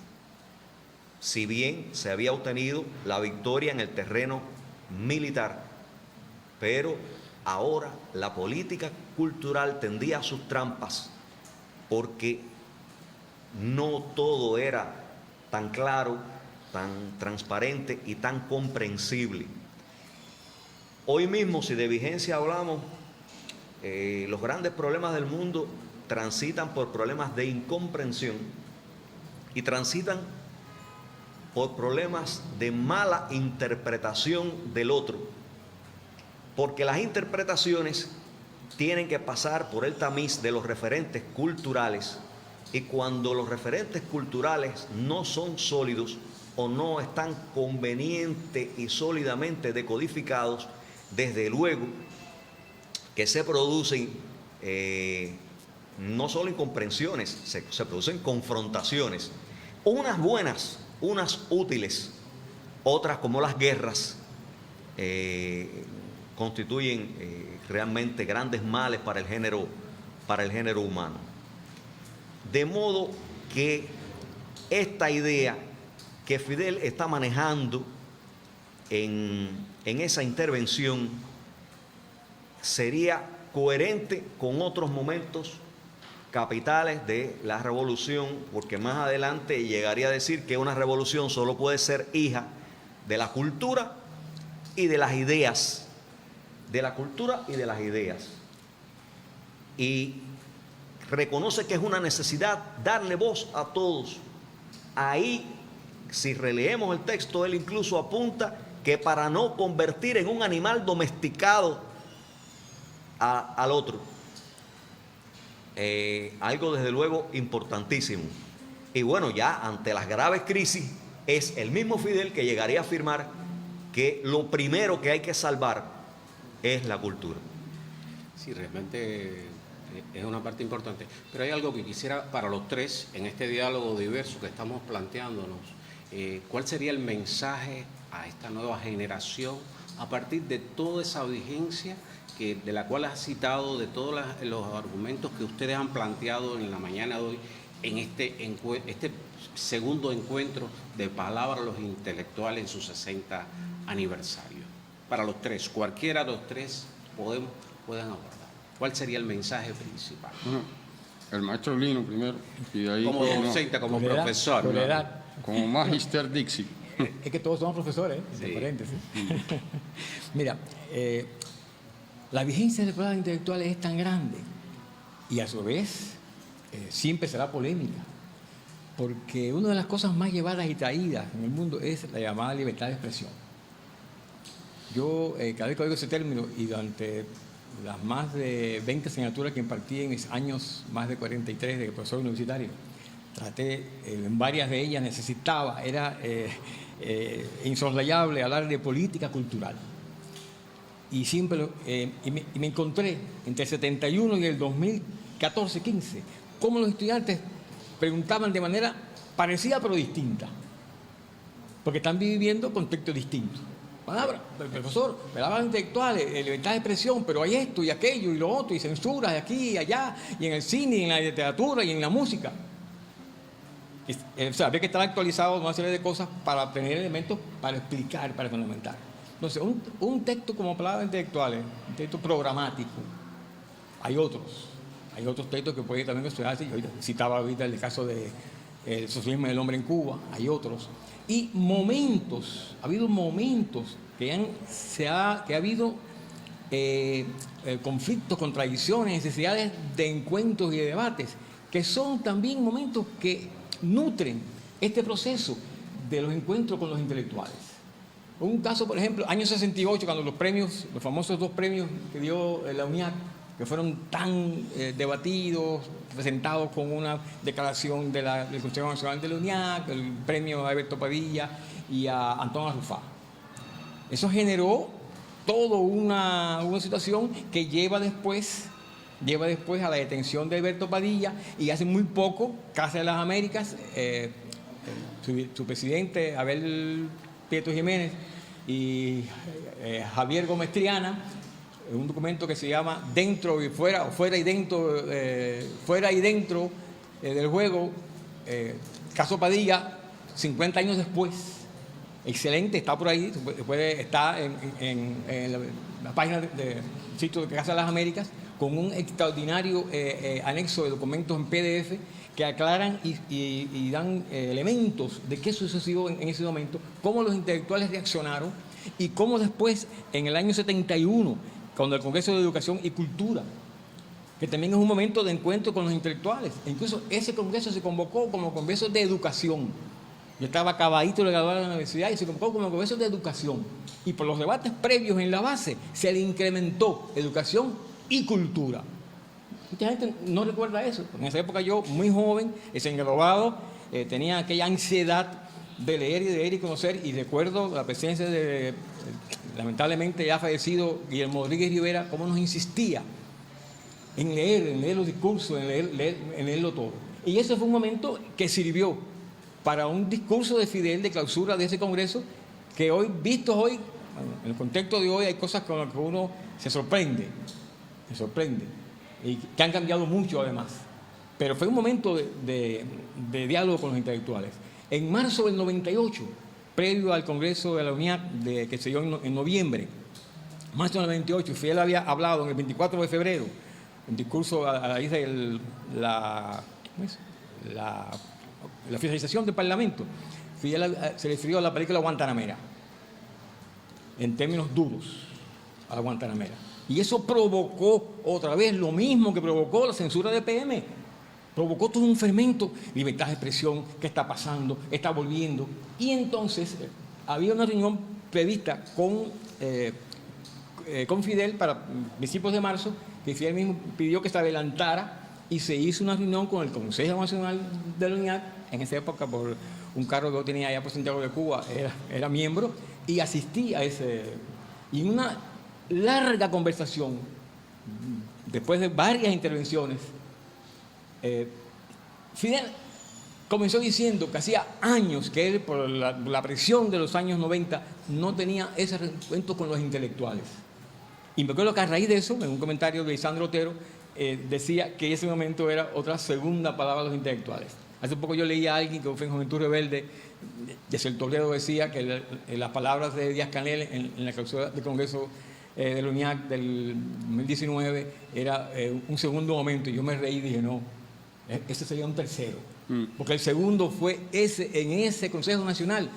Si bien se había obtenido la victoria en el terreno militar, pero ahora la política cultural tendía sus trampas, porque no todo era tan claro, tan transparente y tan comprensible. Hoy mismo, si de vigencia hablamos, los grandes problemas del mundo transitan por problemas de incomprensión y transitan por problemas de mala interpretación del otro, porque las interpretaciones tienen que pasar por el tamiz de los referentes culturales, y cuando los referentes culturales no son sólidos o no están conveniente y sólidamente decodificados, desde luego que se producen no solo incomprensiones, se producen confrontaciones, unas buenas, unas útiles, otras como las guerras constituyen realmente grandes males para el género humano. De modo que esta idea que Fidel está manejando en esa intervención sería coherente con otros momentos capitales de la revolución, porque más adelante llegaría a decir que una revolución solo puede ser hija de la cultura y de las ideas, y reconoce que es una necesidad darle voz a todos. Ahí, si releemos el texto, él incluso apunta que para no convertir en un animal domesticado al otro. Algo desde luego importantísimo. Y bueno, ya ante las graves crisis, es el mismo Fidel que llegaría a afirmar que lo primero que hay que salvar es la cultura. Sí, realmente es una parte importante. Pero hay algo que quisiera para los tres, en este diálogo diverso que estamos planteándonos, ¿cuál sería el mensaje a esta nueva generación a partir de toda esa vigencia de la cual has citado, de todos los argumentos que ustedes han planteado en la mañana de hoy, en este segundo encuentro de Palabra a los Intelectuales en su 60 aniversario? Para los tres, cualquiera de los tres pueden abordar. ¿Cuál sería el mensaje principal? Bueno, el maestro Lino primero, y de ahí como docente, como profesor. Como Magister Dixit. Es que todos somos profesores, sí. De paréntesis. Mira, la vigencia de palabras intelectuales es tan grande y a su vez siempre será polémica, porque una de las cosas más llevadas y traídas en el mundo es la llamada libertad de expresión. Yo cada vez que oigo ese término, y durante las más de 20 asignaturas que impartí en mis años más de 43 de profesor universitario, traté, en varias de ellas era insoslayable hablar de política cultural. Y siempre me encontré entre el 71 y el 2014-15 cómo los estudiantes preguntaban de manera parecida pero distinta, porque están viviendo contextos distintos. Profesor, palabras intelectuales, libertad de expresión, pero hay esto y aquello y lo otro, y censuras de aquí y allá, y en el cine, y en la literatura, y en la música. O sea, había que estar actualizado en una serie de cosas para tener elementos para explicar, para fundamentar. Entonces, un texto como palabras intelectuales, un texto programático, hay otros textos que pueden también estudiarse. Yo citaba ahorita el caso del socialismo del hombre en Cuba, hay otros. Y ha habido momentos que ha habido conflictos, contradicciones, necesidades de encuentros y de debates, que son también momentos que nutren este proceso de los encuentros con los intelectuales. Un caso, por ejemplo, año 68, cuando los famosos 2 premios que dio la UNIAC, que fueron tan debatidos, presentados con una declaración del Consejo Nacional de la UNIAC, el premio a Alberto Padilla y a Antonio Arrufá. Eso generó toda una situación que lleva después a la detención de Alberto Padilla, y hace muy poco, Casa de las Américas, su presidente, Abel Prieto Jiménez, y Javier Gómez Triana, un documento que se llama Dentro y Fuera, o Fuera y Dentro, del juego, caso Padilla, 50 años después. Excelente, está por ahí, está en la página del sitio de Casa de las Américas, con un extraordinario anexo de documentos en PDF que aclaran y dan elementos de qué sucedió en ese momento, cómo los intelectuales reaccionaron y cómo después, en el año 71, cuando el Congreso de Educación y Cultura, que también es un momento de encuentro con los intelectuales, e incluso ese congreso se convocó como Congreso de Educación. Yo estaba acabadito de graduar de la universidad y se convocó como Congreso de Educación. Y por los debates previos en la base se le incrementó educación y cultura. Mucha gente no recuerda eso. En esa época yo, muy joven, englobado, tenía aquella ansiedad de leer y conocer, y recuerdo la presencia de, lamentablemente ya fallecido, Guillermo Rodríguez Rivera, cómo nos insistía en leer los discursos, en leerlo todo. Y ese fue un momento que sirvió para un discurso de Fidel de clausura de ese congreso, que hoy, vistos hoy, en el contexto de hoy hay cosas con las que uno se sorprende, y que han cambiado mucho además. Pero fue un momento de diálogo con los intelectuales. En marzo del 98, previo al Congreso de la UNIAC, que se dio en noviembre, marzo del 98, Fidel había hablado en el 24 de febrero, en discurso a la isla de la oficialización del Parlamento. Fidel se refirió a la película Guantanamera, en términos duros, a la Guantanamera. Y eso provocó otra vez lo mismo que provocó la censura de PM. Provocó todo un fermento, libertad de expresión, ¿qué está pasando? Está volviendo. Y entonces había una reunión prevista con Fidel para principios de marzo, que Fidel mismo pidió que se adelantara y se hizo una reunión con el Consejo Nacional de la UNIAC, en esa época por un cargo que yo tenía allá por Santiago de Cuba, era miembro, y asistí a ese... Y en una larga conversación, después de varias intervenciones, Fidel comenzó diciendo que hacía años que él, por la presión de los años 90, no tenía ese reencuentro con los intelectuales. Y me acuerdo que a raíz de eso, en un comentario de Lisandro Otero, decía que ese momento era otra segunda palabra de los intelectuales. Hace poco yo leí a alguien que fue en Juventud Rebelde, desde el Toledo, decía que las palabras de Díaz-Canel en la clausura del Congreso de la UNIAC del 2019 era un segundo momento, y yo me reí y dije, no, ese sería un tercero. Porque el segundo fue en ese Consejo Nacional,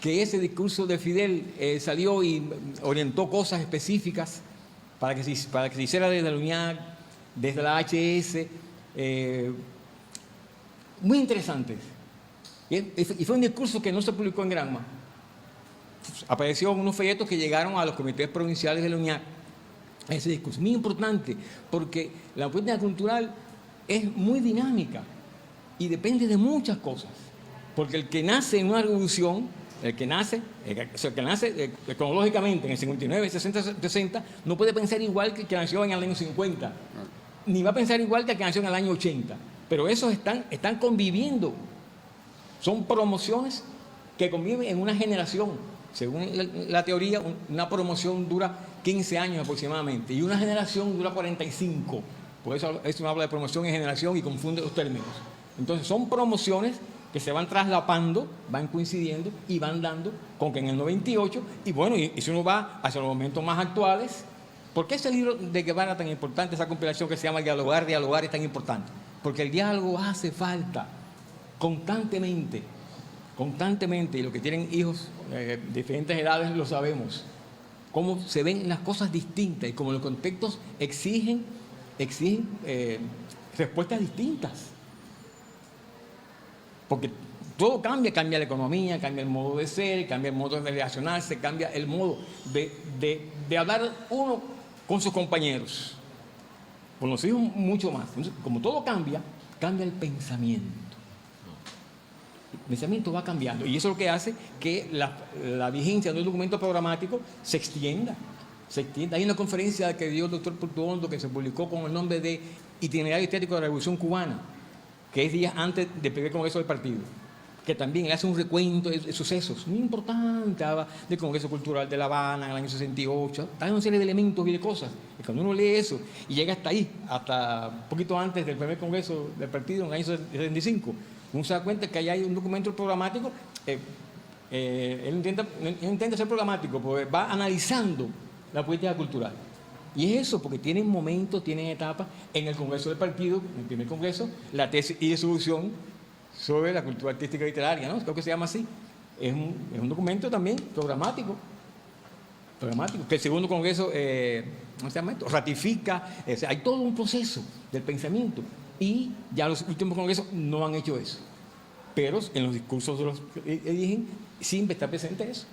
que ese discurso de Fidel salió y orientó cosas específicas para que se hiciera desde la UNIAC, desde la HS, muy interesantes. Y fue un discurso que no se publicó en Granma. Apareció unos folletos que llegaron a los comités provinciales de la UNIAC. Ese discurso, muy importante, porque la política cultural es muy dinámica y depende de muchas cosas. Porque el que nace en una revolución, el que nace cronológicamente en el 59, 60, 60, no puede pensar igual que el que nació en el año 50, ni va a pensar igual que el que nació en el año 80. Pero esos están conviviendo. Son promociones que conviven en una generación. Según la teoría, una promoción dura 15 años aproximadamente y una generación dura 45. Por eso uno habla de promoción en generación y confunde los términos. Entonces son promociones que se van traslapando, van coincidiendo y van dando con que en el 98, y bueno, y si uno va hacia los momentos más actuales, ¿por qué ese libro de Guevara tan importante, esa compilación que se llama Dialogar, Dialogar, es tan importante? Porque el diálogo hace falta constantemente, y los que tienen hijos de diferentes edades lo sabemos, cómo se ven las cosas distintas y cómo los contextos exigen respuestas distintas. Porque todo cambia la economía, cambia el modo de ser, cambia el modo de relacionarse, cambia el modo de hablar uno con sus compañeros. Con los hijos mucho más. Entonces, como todo cambia el pensamiento. El pensamiento va cambiando y eso es lo que hace que la vigencia de un documento programático se extienda. Hay una conferencia que dio el doctor Portuondo que se publicó con el nombre de Itinerario Estético de la Revolución Cubana, que es días antes del primer Congreso del Partido, que también le hace un recuento de sucesos muy importantes, habla del Congreso Cultural de La Habana en el año 68, hay una serie de elementos y de cosas, y cuando uno lee eso y llega hasta ahí, hasta un poquito antes del primer Congreso del Partido en el año 75, uno se da cuenta que ahí hay un documento programático. Él intenta ser programático, porque va analizando la política cultural. Y es eso, porque tienen momentos, tienen etapas. En el Congreso del Partido, en el primer Congreso, la tesis y resolución sobre la cultura artística y literaria, ¿no? Creo que se llama así. Es un documento también programático, que el segundo Congreso, ¿cómo se llama esto? Ratifica. Hay todo un proceso del pensamiento. Y ya los últimos congresos no han hecho eso. Pero en los discursos de los que eligen siempre está presente eso.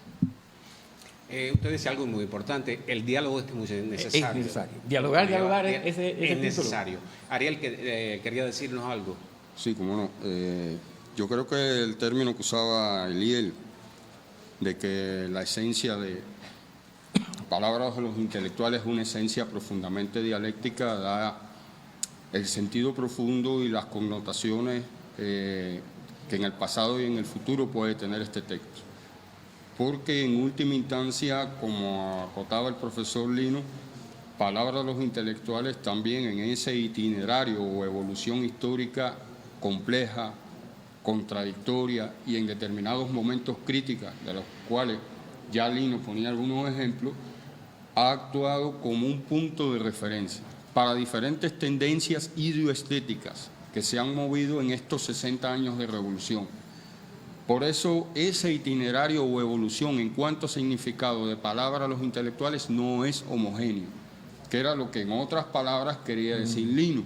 Usted dice algo muy importante, el diálogo es muy necesario. Es necesario. Dialogar es necesario. Ariel, quería decirnos algo. Sí, cómo no. Yo creo que el término que usaba Eliel, de que la esencia de palabras de los intelectuales es una esencia profundamente dialéctica, da el sentido profundo y las connotaciones que en el pasado y en el futuro puede tener este texto. porque en última instancia, como acotaba el profesor Lino, palabra de los intelectuales también en ese itinerario o evolución histórica compleja, contradictoria y en determinados momentos crítica, de los cuales ya Lino ponía algunos ejemplos, ha actuado como un punto de referencia para diferentes tendencias ideoestéticas que se han movido en estos 60 años de revolución. Por eso ese itinerario o evolución en cuanto a significado de palabra a los intelectuales no es homogéneo, que era lo que en otras palabras quería decir Lino.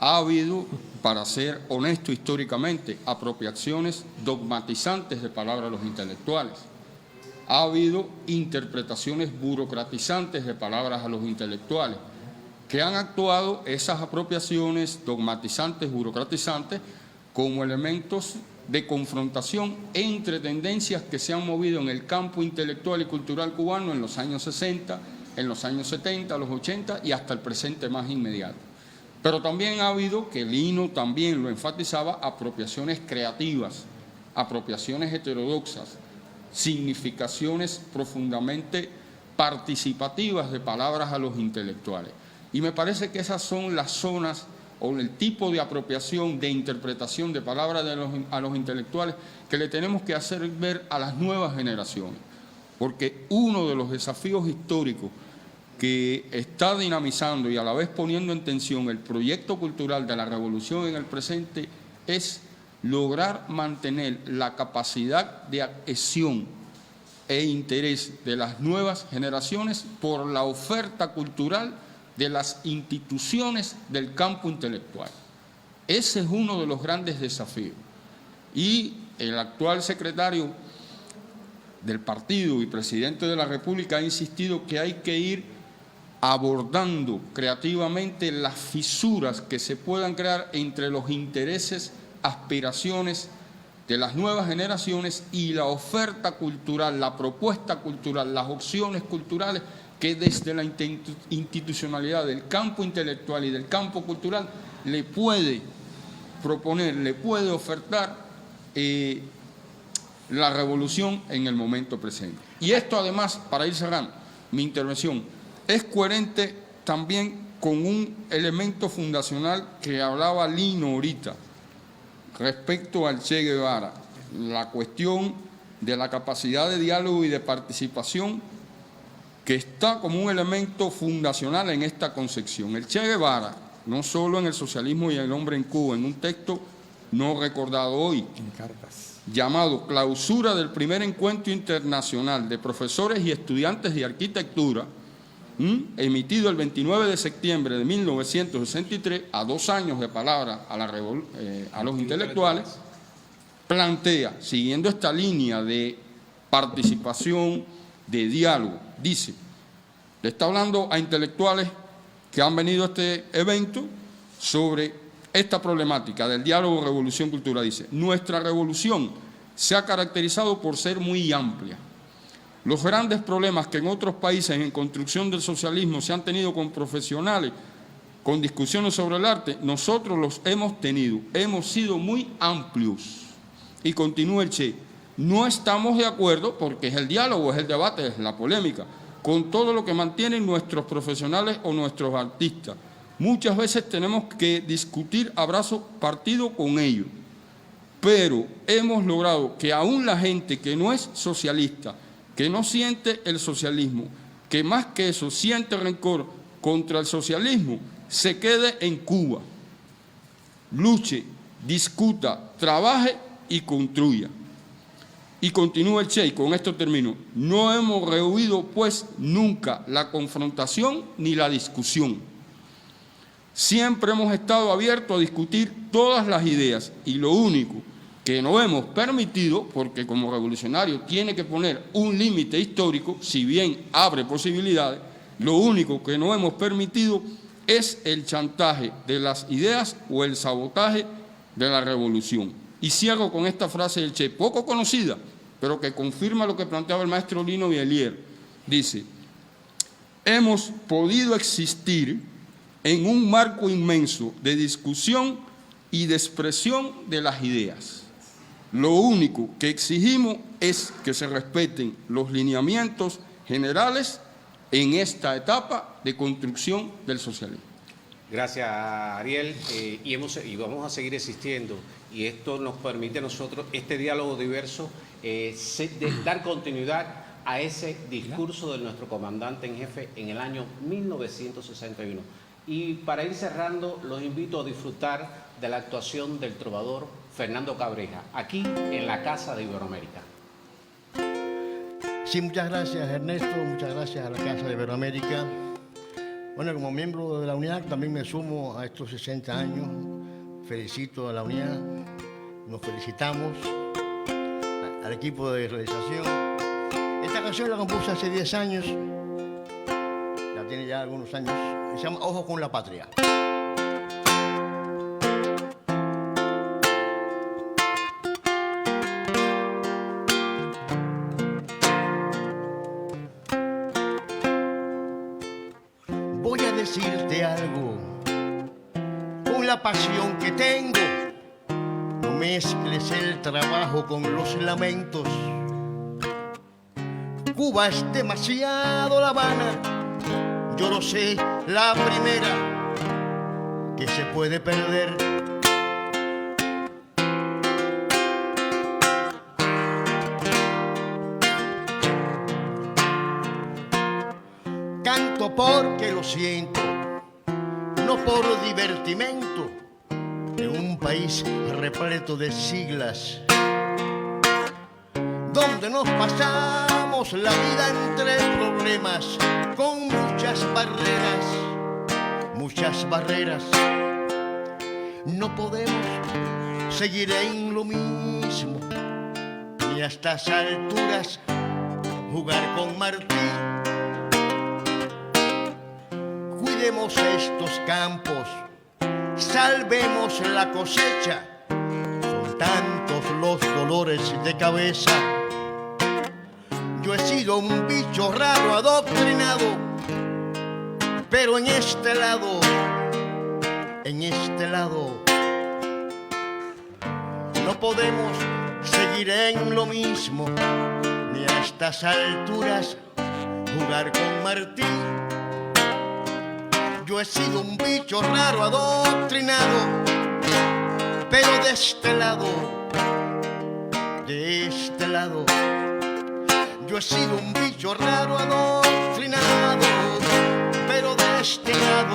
Ha habido, para ser honesto históricamente, apropiaciones dogmatizantes de palabra a los intelectuales. Ha habido interpretaciones burocratizantes de palabras a los intelectuales, que han actuado esas apropiaciones dogmatizantes, burocratizantes, como elementos de confrontación entre tendencias que se han movido en el campo intelectual y cultural cubano en los años 60, en los años 70, los 80 y hasta el presente más inmediato. Pero también ha habido, que Lino también lo enfatizaba, apropiaciones creativas, apropiaciones heterodoxas, significaciones profundamente participativas de palabras a los intelectuales. Y me parece que esas son las zonas o el tipo de apropiación, de interpretación de palabras a los intelectuales que le tenemos que hacer ver a las nuevas generaciones. Porque uno de los desafíos históricos que está dinamizando y a la vez poniendo en tensión el proyecto cultural de la revolución en el presente es lograr mantener la capacidad de adhesión e interés de las nuevas generaciones por la oferta cultural de las instituciones del campo intelectual. Ese es uno de los grandes desafíos. Y el actual secretario del partido y presidente de la República ha insistido que hay que ir abordando creativamente las fisuras que se puedan crear entre los intereses, aspiraciones de las nuevas generaciones y la oferta cultural, la propuesta cultural, las opciones culturales que desde la institucionalidad del campo intelectual y del campo cultural le puede proponer, le puede ofertar la revolución en el momento presente. Y esto además, para ir cerrando mi intervención, es coherente también con un elemento fundacional que hablaba Lino ahorita, respecto al Che Guevara, la cuestión de la capacidad de diálogo y de participación que está como un elemento fundacional en esta concepción. El Che Guevara, no solo en El socialismo y el hombre en Cuba, en un texto no recordado hoy, llamado Clausura del primer encuentro internacional de profesores y estudiantes de arquitectura, emitido el 29 de septiembre de 1963, a 2 años de palabra a los intelectuales, plantea, siguiendo esta línea de participación, de diálogo, dice, le está hablando a intelectuales que han venido a este evento sobre esta problemática del diálogo revolución cultural. Dice, nuestra revolución se ha caracterizado por ser muy amplia. Los grandes problemas que en otros países en construcción del socialismo se han tenido con profesionales, con discusiones sobre el arte, nosotros los hemos tenido, hemos sido muy amplios. Y continúa el Che, no estamos de acuerdo, porque es el diálogo, es el debate, es la polémica, con todo lo que mantienen nuestros profesionales o nuestros artistas. Muchas veces tenemos que discutir a brazo partido con ellos, pero hemos logrado que aún la gente que no es socialista, que no siente el socialismo, que más que eso siente rencor contra el socialismo, se quede en Cuba, luche, discuta, trabaje y construya. Y continúa el Che, y con esto termino, no hemos rehuido pues nunca la confrontación ni la discusión. Siempre hemos estado abiertos a discutir todas las ideas y lo único que no hemos permitido, porque como revolucionario tiene que poner un límite histórico, si bien abre posibilidades, lo único que no hemos permitido es el chantaje de las ideas o el sabotaje de la revolución. Y cierro con esta frase del Che, poco conocida, pero que confirma lo que planteaba el maestro Lino Bielier. Dice, hemos podido existir en un marco inmenso de discusión y de expresión de las ideas. Lo único que exigimos es que se respeten los lineamientos generales en esta etapa de construcción del socialismo. Gracias, Ariel. Y vamos a seguir existiendo. Y esto nos permite a nosotros, este diálogo diverso, dar continuidad a ese discurso de nuestro comandante en jefe en el año 1961. Y para ir cerrando, los invito a disfrutar de la actuación del trovador Fernando Cabreja, aquí en la Casa de Iberoamérica. Sí, muchas gracias, Ernesto, muchas gracias a la Casa de Iberoamérica. Bueno, como miembro de la UNIAC también me sumo a estos 60 años. Felicito a la UNIAC, nos felicitamos al equipo de realización. Esta canción la compuse hace 10 años, ya tiene ya algunos años, se llama Ojo con la Patria. Voy a decirte algo, con la pasión que tengo, no mezcles el trabajo con los lamentos. Cuba es demasiado La Habana, yo lo sé, la primera que se puede perder. Canto porque lo siento, no por divertimento, en un país repleto de siglas, donde nos pasamos la vida entre problemas, con muchas barreras. No podemos seguir en lo mismo, ni a estas alturas jugar con Martín. Cuidemos estos campos, salvemos la cosecha, son tantos los dolores de cabeza. Yo he sido un bicho raro adoctrinado, pero en este lado, no podemos seguir en lo mismo, ni a estas alturas jugar con Martín. Yo he sido un bicho raro adoctrinado, pero de este lado, yo he sido un bicho raro adoctrinado, pero de este lado,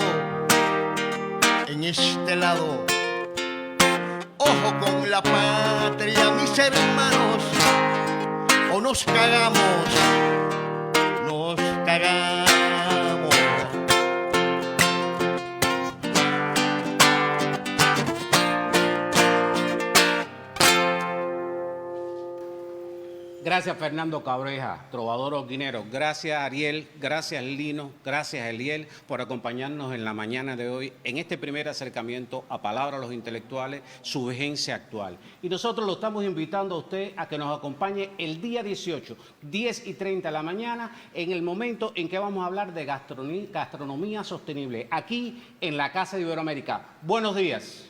en este lado. Ojo con la patria, mis hermanos, o nos cagamos. Gracias, Fernando Cabreja, trovador orguinero. Gracias, Ariel. Gracias, Lino. Gracias, Eliel, por acompañarnos en la mañana de hoy en este primer acercamiento a Palabra a los Intelectuales, su vigencia actual. Y nosotros lo estamos invitando a usted a que nos acompañe el día 18, 10:30 de la mañana, en el momento en que vamos a hablar de gastronomía sostenible, aquí en la Casa de Iberoamérica. Buenos días.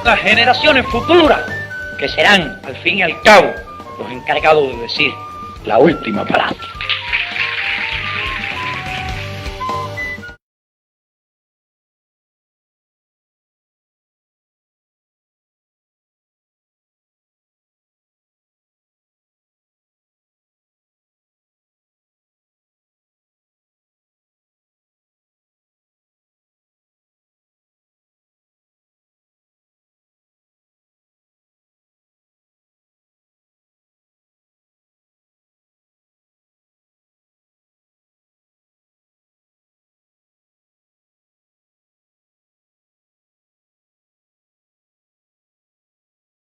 Las generaciones futuras, que serán, al fin y al cabo, los encargados de decir la última palabra.